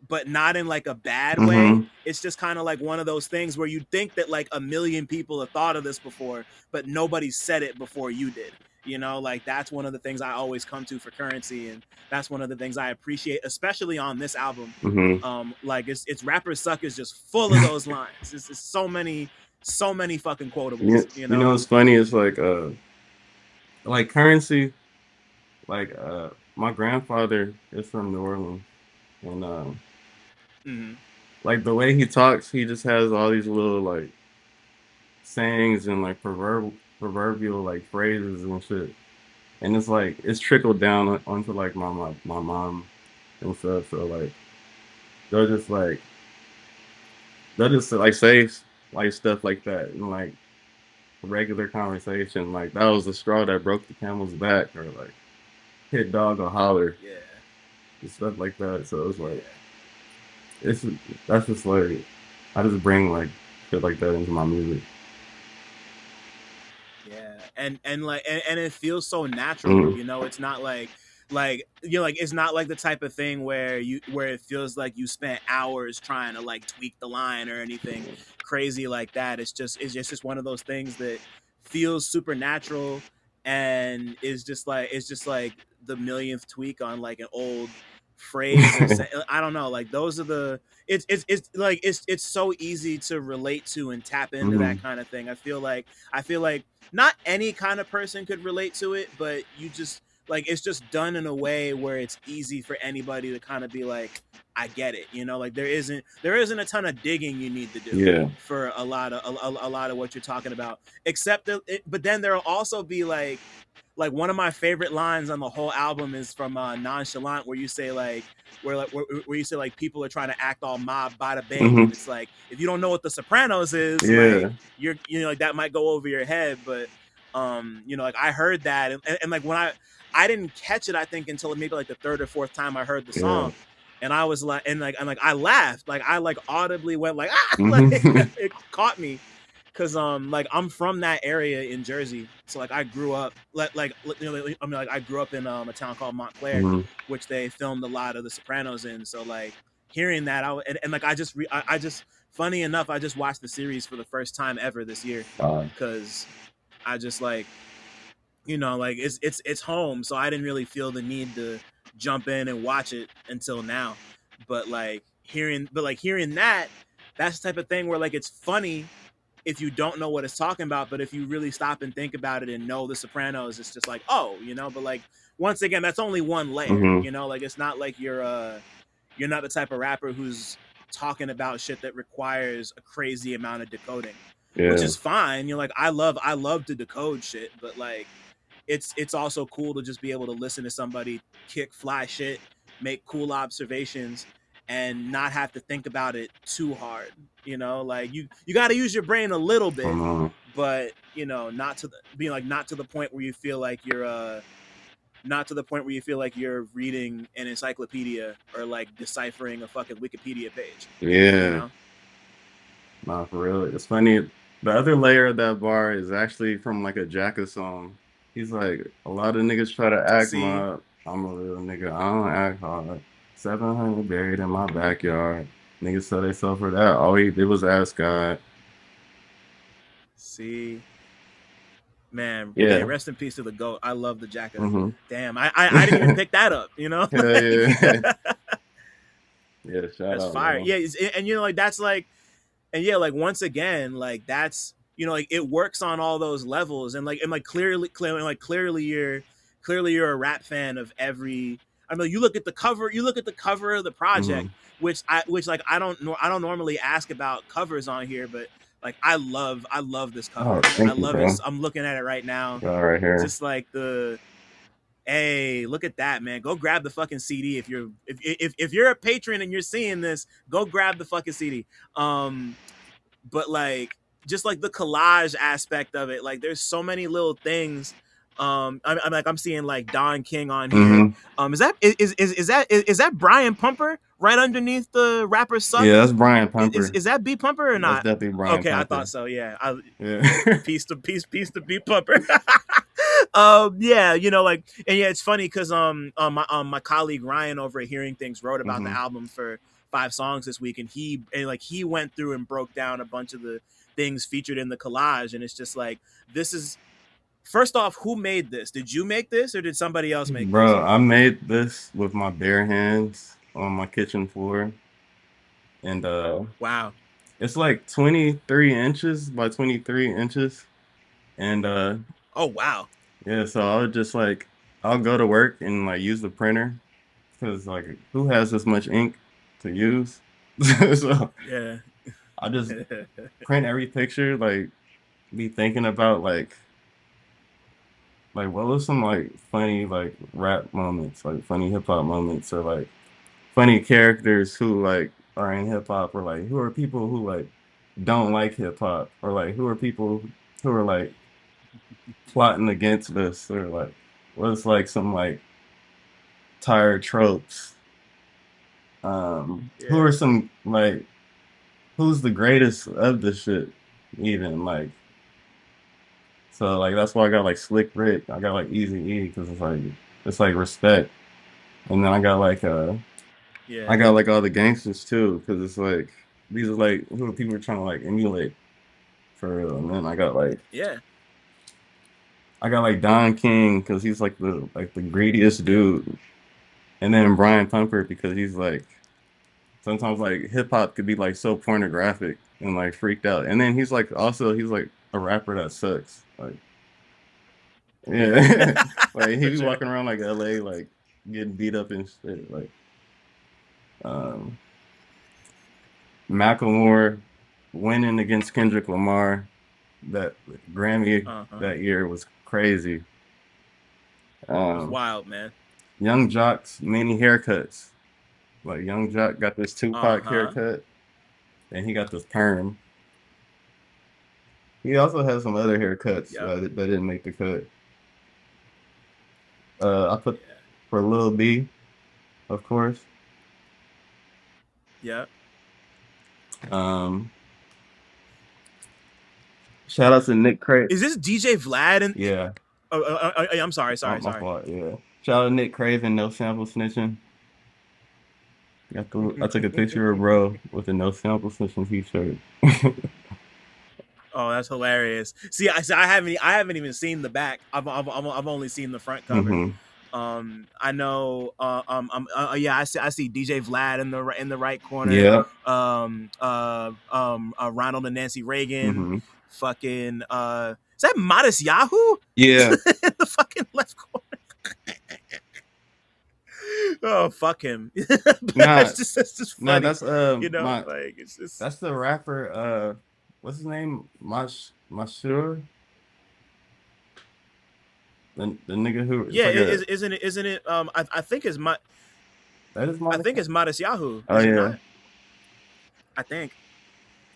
but not in like a bad way. It's just kind of like one of those things where you think that like a million people have thought of this before, but nobody said it before you did. You know, like that's one of the things I always come to for Currency, and that's one of the things I appreciate, especially on this album. Like it's Rappers Suck is just full of those lines. It's so many fucking quotables. You know what's funny is like Currency, like my grandfather is from New Orleans, and like the way he talks, he just has all these little like sayings and like proverbial like phrases and shit, and it's like it's trickled down onto like my mom and stuff. So like they'll just like say like stuff like that in like regular conversation. Like that was the straw that broke the camel's back, or like hit dog or holler, and stuff like that. So it's like that's just like I just bring like shit like that into my music. And it feels so natural. You know, it's not like you know, like it's not like the type of thing where it feels like you spent hours trying to like tweak the line or anything crazy like that. It's just one of those things that feels supernatural and is just like the millionth tweak on like an old phrase. I don't know, like those are the it's like it's so easy to relate to and tap into that kind of thing. I feel like not any kind of person could relate to it, but you just like it's just done in a way where it's easy for anybody to kind of be like, I get it. You know, like there isn't a ton of digging you need to do for a lot of what you're talking about, except but then there'll also be like one of my favorite lines on the whole album is from Nonchalant, where you say like where you say like people are trying to act all mob bada bang. And it's like, if you don't know what The Sopranos is, like you know, like that might go over your head. But you know, like I heard that and like when I didn't catch it, I think until maybe like the third or fourth time I heard the song. And I was like, and I laughed, like I like audibly went like like it caught me. Cause like I'm from that area in Jersey, so like I grew up like you know, I mean like I grew up in a town called Montclair, which they filmed a lot of The Sopranos in. So like hearing that, and like I just funny enough, I just watched the series for the first time ever this year, because I just like, you know, like it's home, so I didn't really feel the need to jump in and watch it until now. But like hearing that, that's the type of thing where like it's funny if you don't know what it's talking about, but if you really stop and think about it and know The Sopranos, it's just like, oh, you know. But like once again, that's only one layer, you know. Like it's not like you're you're not the type of rapper who's talking about shit that requires a crazy amount of decoding, which Yeah. is fine. You're like, I love to decode shit, but like, it's also cool to just be able to listen to somebody kick fly shit, make cool observations, and not have to think about it too hard. You know, like you got to use your brain a little bit, but you know, not to the point where you feel like you're not to the point where you feel like you're reading an encyclopedia or like deciphering a fucking Wikipedia page. Yeah. You know? Nah, for real. It's funny. The other layer of that bar is actually from like a Jacka song. He's like, a lot of niggas try to act mob. I'm a real nigga. I don't act hard. 700 buried in my backyard. Niggas sell they sell for that. All he did was ask God. See, man, Yeah. hey, rest in peace to the GOAT. I love the Jacka. Damn, I didn't even pick that up. You know? Yeah. Yeah, shout that's out. fire. Man. Yeah, and you know, like that's like, and yeah, like once again, like that's, you know, like it works on all those levels, and like clearly you're a rap fan of every. I mean, you look at the cover of the project, which I don't normally ask about covers on here, but like I love this cover. Oh, I love it. I'm looking at it right now. Right here. Just like hey, look at that, man. Go grab the fucking CD if you're a patron and you're seeing this, go grab the fucking CD. But like just like the collage aspect of it, like there's so many little things. I'm seeing like Don King on here. Is that Brian Pumper right underneath the rapper Suck? Yeah, that's Brian Pumper. Is that B Pumper or not? That's definitely Brian Okay, Pumper. I thought so. Yeah. Yeah. Peace to B Pumper. Yeah, you know, like, and yeah, it's funny because my colleague Ryan over at Hearing Things wrote about the album for 5 songs this week, and he went through and broke down a bunch of the things featured in the collage, and it's just like, this is, first off, who made this? Did you make this or did somebody else make this? Bro, I made this with my bare hands on my kitchen floor, and wow, it's like 23 inches by 23 inches, and oh wow. Yeah, so I would just like, I'll go to work and like use the printer, because like, who has this much ink to use? So yeah, I just print every picture, like be thinking about like what was some like funny like rap moments, like funny hip hop moments, or like funny characters who like are in hip hop, or like who are people who like don't like hip hop, or like who are people who are like plotting against this, or like what's like some like tired tropes. Who are some like, who's the greatest of the shit even, like, so like that's why I got like Slick Rick, I got like Easy E, because it's like respect, and then I got like I got like all the gangsters too, because it's like these are like who people are trying to like emulate for real, and then I got like Don King, because he's like the greediest dude, and then Brian Pumper, because he's like, sometimes like hip hop could be like so pornographic and like freaked out, and then he's like a rapper that sucks, like, yeah. Like he be walking around like LA like getting beat up and shit, like Macklemore winning against Kendrick Lamar, that Grammy that year was crazy. Wild, man. Young Jock's many haircuts. Like Young Jock got this Tupac haircut, and he got this perm. He also has some other haircuts that didn't make the cut. I put for Lil B, of course. Yeah. Shout out to Nick Craven. Is this DJ Vlad? And yeah. I'm sorry. My fault, yeah. Shout out to Nick Craven, no sample snitching. I took a picture of bro with a no sample snitching t-shirt. Oh, that's hilarious. See, I haven't even seen the back. I've only seen the front cover. I know. I see DJ Vlad in the right corner. Yeah. Ronald and Nancy Reagan. Fucking. Is that Modest Yahoo? Yeah. In the fucking left corner. Oh, fuck him. Nah, it's just nah, funny. that's You know, my like it's just that's the rapper. What's his name? Mashur, the nigga who it's yeah. like a Isn't it? I think that is I my think it's Modest Yahoo. oh Is it yeah, not? I think.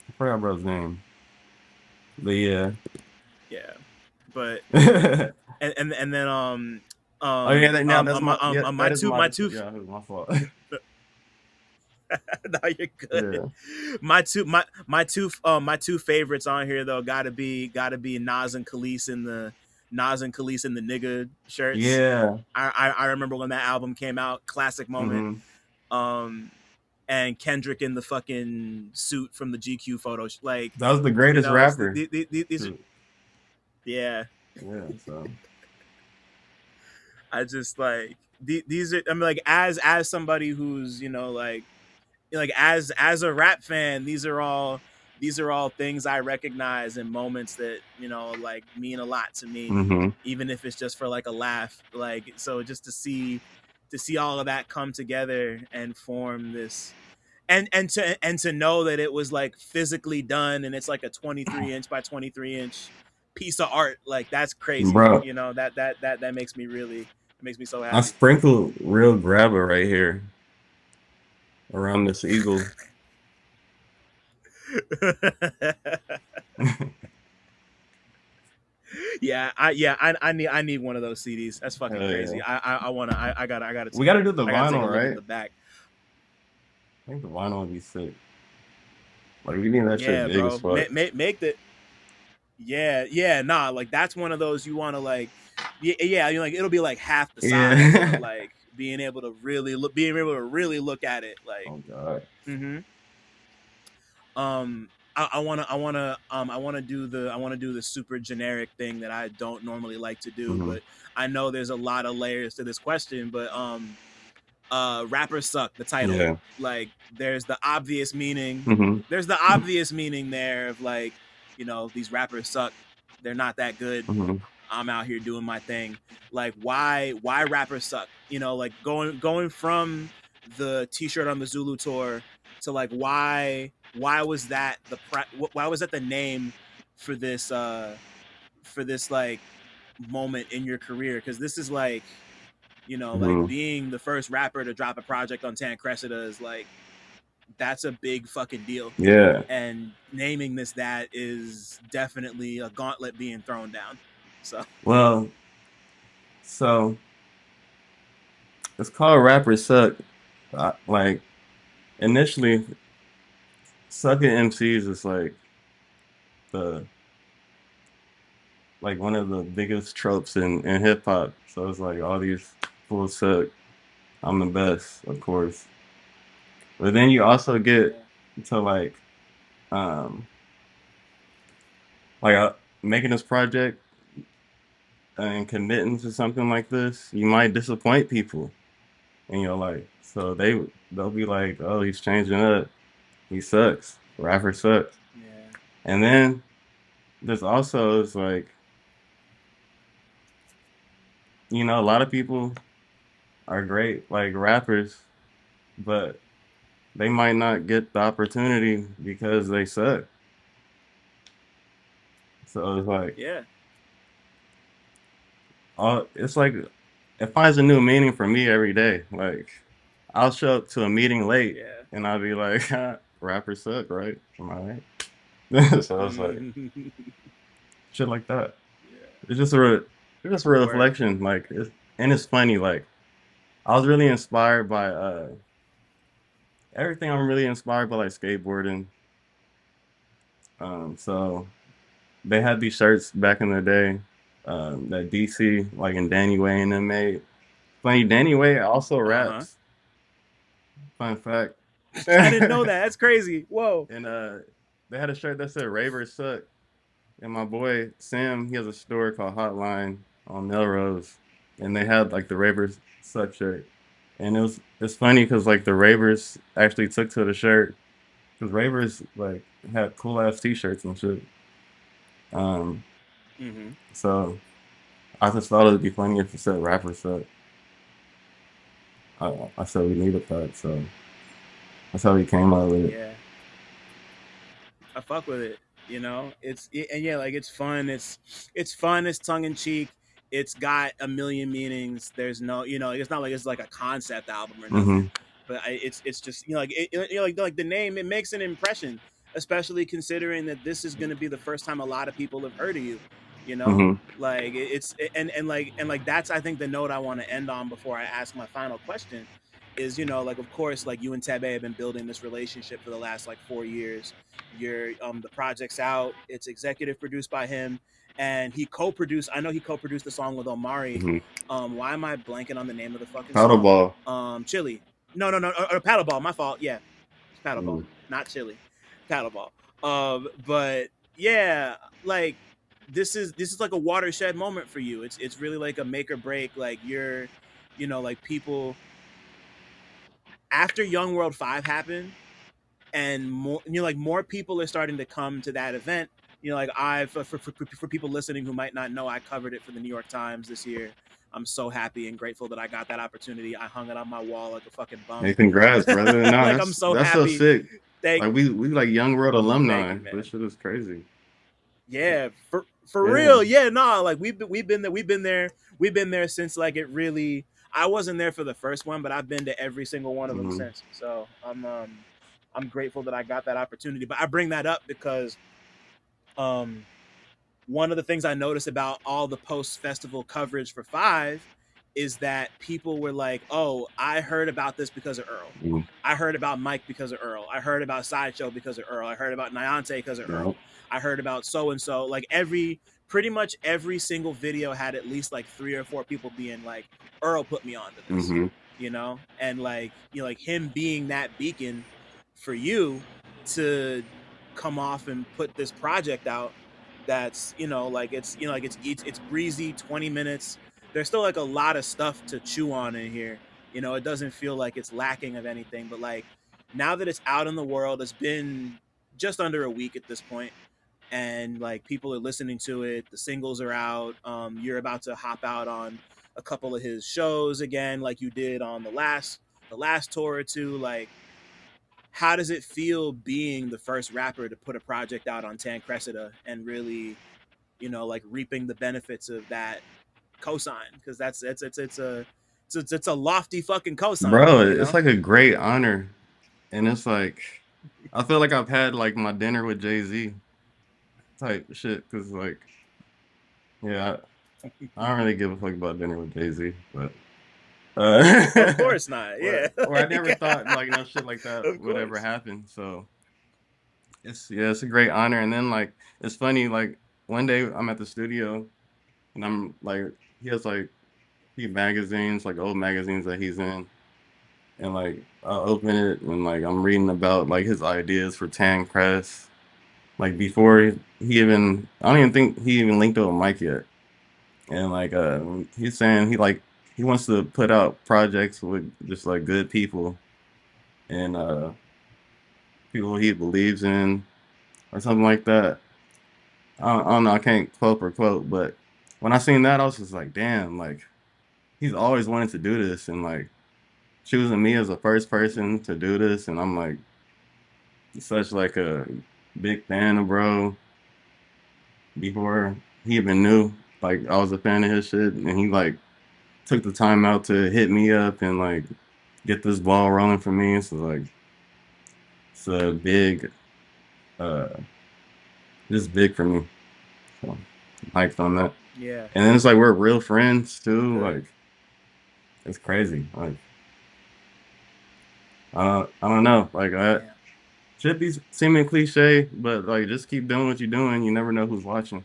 I forgot bro's name, but yeah. Yeah, but Oh and then yeah, now that's my yeah, my that is two my my two. Yahoo. My fault. No, you're good. Yeah. My two favorites on here though gotta be Nas and Khalees in the nigga shirts. Yeah. I remember when that album came out, classic moment. Hmm. Um, and Kendrick in the fucking suit from the GQ photo, like That was the you greatest know, it's rapper. these Too. yeah. Yeah. So. I just like these are. I mean, like as somebody who's like as a rap fan, these are all things I recognize and moments that like mean a lot to me, Hmm. even if it's just for like a laugh. Like so, just to see all of that come together and form this. And to know that it was like physically done and it's like a 23-inch by 23-inch piece of art, like that's crazy. Bro, That makes me so I happy. sprinkled real grabber right here around this eagle. I need one of those CDs. That's fucking Hell crazy. yeah. I gotta We got to do the I gotta take a vinyl, look at right? the back. I think the vinyl would be sick. Like we need that shit Yeah, big as bro. fuck. Make the nah, like that's one of those you want to like you like it'll be like half the size, Yeah. but like being able to really look at it like Oh god. I want to do the super generic thing that I don't normally like to do, Hmm. but I know there's a lot of layers to this question. But rappers suck, the title. Yeah. Like there's the obvious meaning. Hmm. There's the obvious meaning there of like, these rappers suck. They're not that good. Hmm. I'm out here doing my thing. Like why rappers suck? Like going from the T-shirt on the Zulu tour to like why was that why was that the name for this like moment in your career? Because this is like like being the first rapper to drop a project on Cressida is like that's a big fucking deal. Yeah. And naming this that is definitely a gauntlet being thrown down. So Well, so it's called Rappers Suck. Like initially, sucking MCs is the like one of the biggest tropes in hip hop. So it's like all these fools suck. I'm the best, of course. But then you also get to um making this project and committing to something like this, you might disappoint people in your life. So they'll be like, "Oh, he's changing up. He sucks. Rapper sucks." yeah. And then there's also it's like, a lot of people are great like rappers, but they might not get the opportunity because they suck. So it's like, Yeah. it's like it finds a new meaning for me every day. Like I'll show up to a meeting late Yeah. and I'll be like, rappers suck, right? Am I right? So it's like shit like that. Yeah. It's just a real reflection. Like it's funny. Like I was really inspired by everything. I'm really inspired by like skateboarding. So they had these shirts back in the day that DC like and Danny Way and them made. Funny, Danny Way also raps. Fun fact. I didn't know that. That's crazy. Whoa. And they had a shirt that said "Ravers Suck." And my boy Sam, he has a store called Hotline on Melrose, and they had like the Ravers Suck shirt. And it's funny because like the Ravers actually took to the shirt because Ravers like had cool ass T-shirts and shit. So I just thought it'd be funny if it said "Rapper Suck." I said we needed that, so that's how we came up with it. Yeah, I fuck with it. You know, and yeah, like it's fun. It's fun. It's tongue in cheek. It's got a million meanings. There's no, you know, it's not like it's like a concept album or nothing. But it's just, you know, like like the name, it makes an impression, especially considering that this is going to be the first time a lot of people have heard of you. You know, like it's and like that's, I think, the note I want to end on before I ask my final question is, you know, like, of course, like you and Tebe have been building this relationship for the last like 4 years. The project's out. It's executive produced by him, and he co-produced. I know he co-produced the song with Omari. Why am I blanking on the name of the fucking song? Paddleball. Chili. No, Paddleball. My fault. Yeah, it's Paddleball, not Chili. Paddleball. But yeah, like this is like a watershed moment for you. It's really like a make or break. Like you're, you know, like people after Young World 5 happened, and more, you know, like more people are starting to come to that event. You know, like for people listening who might not know, I covered it for the New York Times this year. I'm so happy and grateful that I got that opportunity. I hung it on my wall like a fucking bum. Hey, congrats, brother. No, like I'm so that's happy. so sick. Like we like Young World alumni. You, this shit is crazy. Yeah, for real. Yeah, no, like we've been there since like it really. I wasn't there for the first one, but I've been to every single one of them since. So I'm grateful that I got that opportunity. But I bring that up because one of the things I noticed about all the post-festival coverage for 5 is that people were like, oh, I heard about this because of Earl. I heard about Mike because of Earl. I heard about Sideshow because of Earl. I heard about Niante because of Earl. I heard about so-and-so. Like pretty much every single video had at least like 3 or 4 people being like, Earl put me onto this, you know? And like, you know, like him being that beacon for you to come off and put this project out that's, you know, like it's breezy, 20 minutes. There's still like a lot of stuff to chew on in here. You know, it doesn't feel like it's lacking of anything, but like now that it's out in the world, it's been just under a week at this point, and like people are listening to it. The singles are out. You're about to hop out on a couple of his shows again, like you did on the last tour or two. Like, how does it feel being the first rapper to put a project out on Cressida and really, you know, like reaping the benefits of that cosign? Because it's a lofty fucking cosign, bro. You know? It's like a great honor, and it's like I feel like I've had like my dinner with Jay-Z type shit. Because like, yeah, I don't really give a fuck about dinner with Jay-Z, but of course not. Yeah, or I never thought like no shit like that would ever happen. So it's a great honor. And then like it's funny, like one day I'm at the studio and I'm like, he has like magazines, like old magazines that he's in, and like I'll open it and like I'm reading about like his ideas for Tan Crest, like before he even, I don't even think he even linked up with Mike yet. And like he's saying he wants to put out projects with just like good people and people he believes in or something like that. I don't know, I can't quote per quote, but when I seen that I was just like, damn, like he's always wanted to do this, and like choosing me as the first person to do this, and I'm like such like a big fan of bro. Before he even knew like I was a fan of his shit, and he like took the time out to hit me up and like get this ball rolling for me. So like it's a big just big for me. So I'm hyped on that. Yeah. And then it's like we're real friends too. Like it's crazy. Like I don't know. Like should be seeming cliche, but like just keep doing what you're doing. You never know who's watching.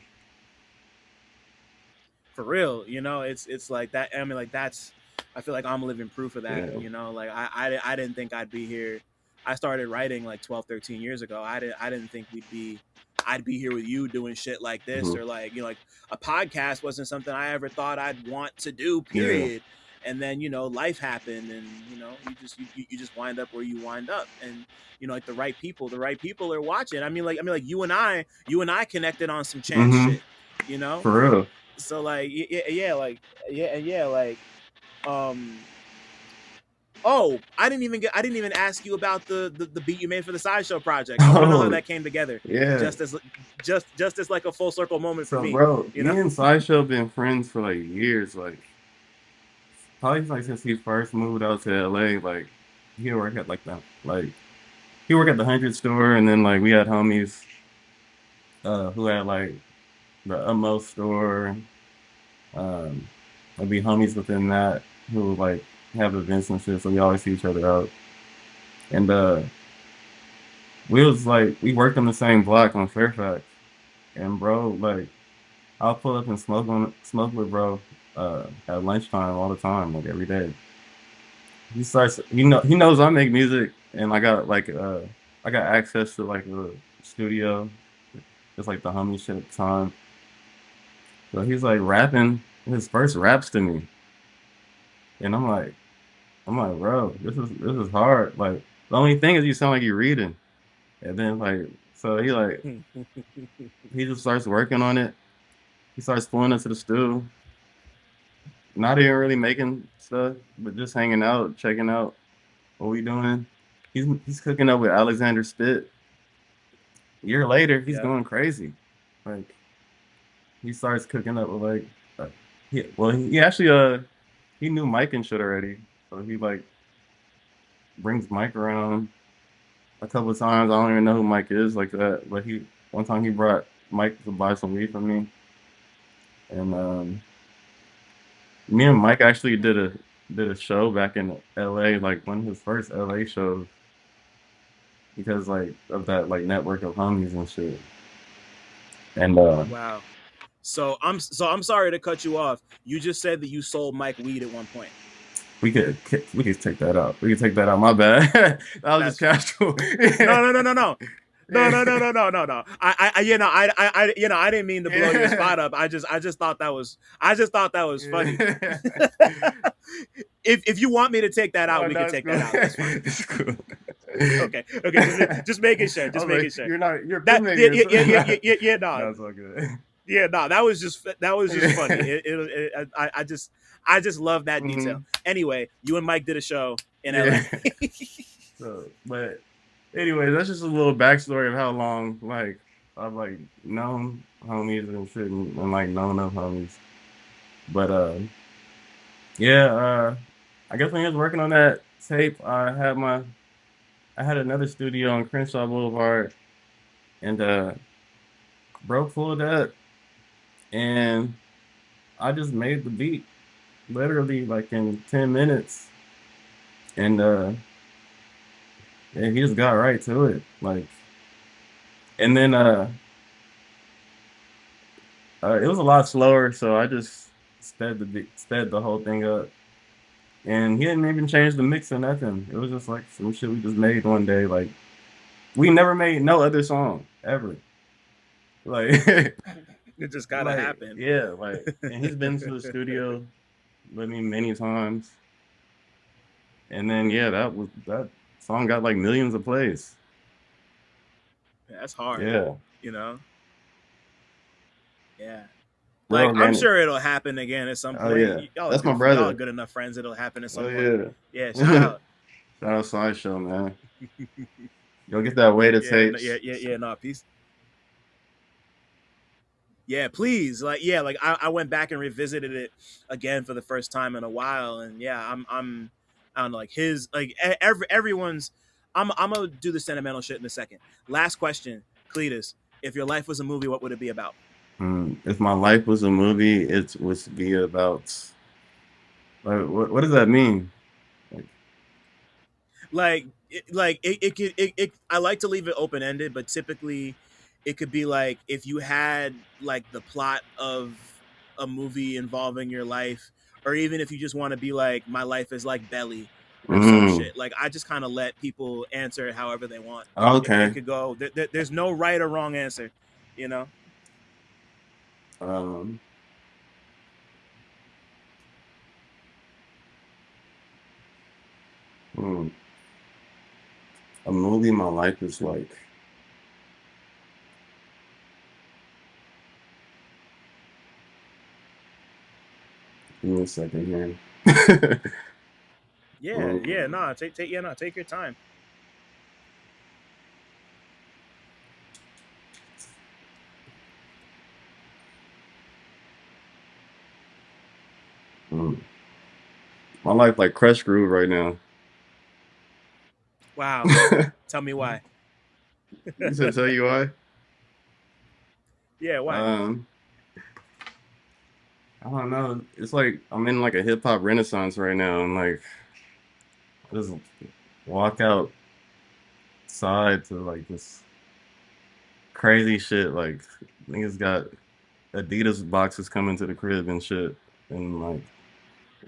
For real, you know, it's like that. I mean, like that's. I feel like I'm living proof of that. Yeah. You know, like I didn't think I'd be here. I started writing like 12, 13 years ago. I didn't think I'd be here with you doing shit like this, or like, you know, like a podcast wasn't something I ever thought I'd want to do. Period. Yeah. And then, you know, life happened, and you know, you just wind up where you wind up, and you know, like the right people are watching. I mean, like you and I connected on some chance shit. You know, for real. So like Oh, I didn't even ask you about the beat you made for the Sideshow project. I want to know how Oh, that came together. yeah. Just as like a full circle moment for So, me. bro, You know? me and Sideshow been friends for like years. Like, probably like since he first moved out to LA. Like, he worked at he worked at the 100 store, and then like we had homies who had like the Utmost store. Um, there'd be homies within that who like have events and shit. So we always see each other out. And we was like we worked on the same block on Fairfax. And bro, like I'll pull up and smoke with bro at lunchtime all the time, like every day. He knows I make music and I got access to like the studio. Just like the homie shit at the time. So he's like rapping his first raps to me. And I'm like, bro, this is hard. Like the only thing is you sound like you're reading. And then like so he just starts working on it. He starts pulling us to the stew. Not even really making stuff, but just hanging out, checking out what we doing. He's cooking up with Alexander Spit. A year later, he's Yeah. going crazy. Like he starts cooking up with like he actually he knew Mike and shit already. So he like brings Mike around a couple of times. I don't even know who Mike is like that. But he one time he brought Mike to buy some weed from me. And me and Mike actually did a show back in LA, like one of his first LA shows, because like of that like network of homies and shit. And Wow. So I'm sorry to cut you off. You just said that you sold Mike weed at one point. we could take that out. We could take that out. My bad. That was just That's casual. no. No. I I didn't mean to blow your spot up. I just thought that was funny. If you want me to take that out, we can take that out. That's fine. It's cool. Okay. Just making sure. I Just was making like, sure. you're That filming yourself. yeah, No, no. it's all good. Yeah, no, that was just funny. I just love that hmm detail. Anyway, you and Mike did a show in Yeah. LA. So, but anyway, that's just a little backstory of how long like I've like known homies and shit and like known of homies. But yeah, I guess when I was working on that tape, I had another studio on Crenshaw Boulevard, and bro pulled up, and I just made the beat literally like in 10 minutes, and yeah, he just got right to it, like, and then it was a lot slower, so I just sped the whole thing up. And he didn't even change the mix or nothing. It was just like some shit we just made one day. Like we never made no other song ever. Like, It just gotta like happen. yeah, like. And he's been to the studio with me many times. And then yeah, that song got like millions of plays. That's hard, Yeah, you know? Yeah. real Like I'm organic. sure it'll happen again at some Oh point. yeah, that's my Y'all are brother. good enough friends. It'll happen at Oh some point. yeah. Yeah, shout out. Shout out Sideshow, man. Yo, get that weighted tapes. No, peace. Yeah, please. Like I went back and revisited it again for the first time in a while, and yeah, I don't know, like his like everyone's. I'm gonna do the sentimental shit in a second. Last question, Cletus. If your life was a movie, what would it be about? If my life was a movie, it would be about like what does that mean? Like, I like to leave it open ended, but typically it could be like if you had like the plot of a movie involving your life, or even if you just want to be like my life is like Belly or some mm, shit. Like I just kind of let people answer it however they want. It okay. could go. There's no right or wrong answer, you know. Um, hmm, a movie my life is like. Give me a second here. Yeah, nah, take your time. My life like crush groove right now. Wow. Tell me why. You said tell you why? Yeah, why? I don't know. It's like I'm in like a hip hop renaissance right now, and like I just walk outside to like this crazy shit. Like niggas got Adidas boxes coming to the crib and shit, and like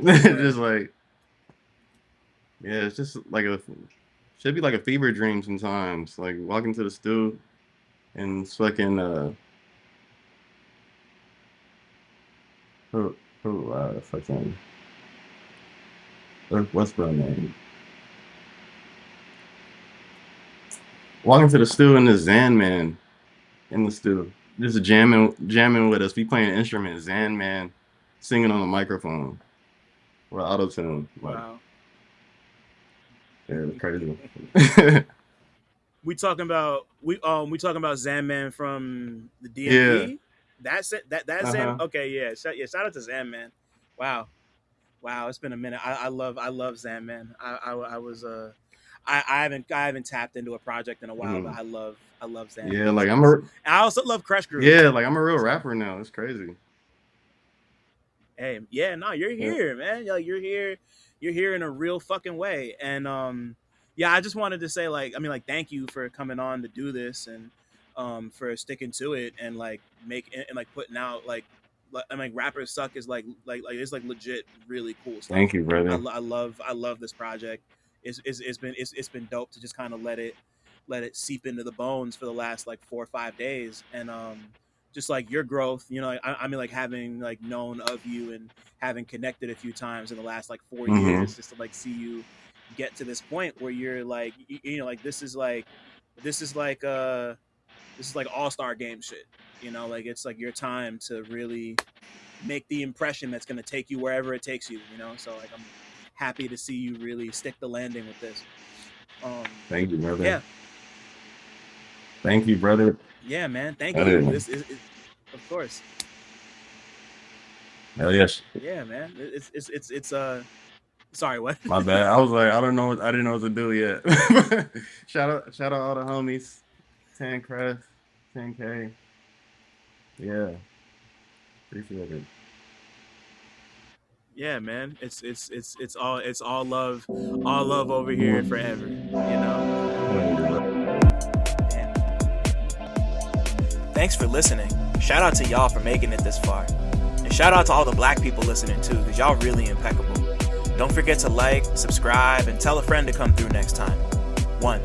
just like yeah, it's just like a should be like a fever dream sometimes. Like walking to the stew and fucking fucking what's her name? Walking to the stew and the Zan man in the stew. Just jamming with us. We playing an instrument, Zan man singing on a microphone with auto tune. Like, Wow. yeah, crazy. We talking about Zanman from the DMV. Yeah. That's it. That Zan. Okay, yeah. Shout out to Zanman. Wow. It's been a minute. I love Zanman. I was I haven't tapped into a project in a while, but I love Zanman. Yeah, like I also love Crush Groove. Yeah, like I'm a real rapper now. It's crazy. Hey, yeah, no, you're here, man. You're here. You're here in a real fucking way. And yeah, I just wanted to say, like, I mean, like, thank you for coming on to do this and for sticking to it and like putting out like Rappers Suck is like it's like legit really cool stuff. Thank you, brother. I love this project. It's been dope to just kind of let it seep into the bones for the last like 4 or 5 days, and just like your growth, you know, like, I mean, like having like known of you and having connected a few times in the last like 4 years, just to like see you get to this point where you're like, you know, like this is like all-star game shit, you know, like it's like your time to really make the impression that's going to take you wherever it takes you, you know. So like I'm happy to see you really stick the landing with this. Thank you, brother. Yeah. Thank you, brother. Yeah, man. Thank you. This is of course. Hell yes. Yeah, man. It's sorry, what? My bad. I was like, I didn't know what to do yet. shout out all the homies. 10 Crest, 10K. Yeah. Appreciate it. Yeah, man. It's all love over here forever, you know. Damn. Thanks for listening. Shout out to y'all for making it this far. And shout out to all the black people listening too, because y'all really impeccable. Don't forget to like, subscribe, and tell a friend to come through next time. 1.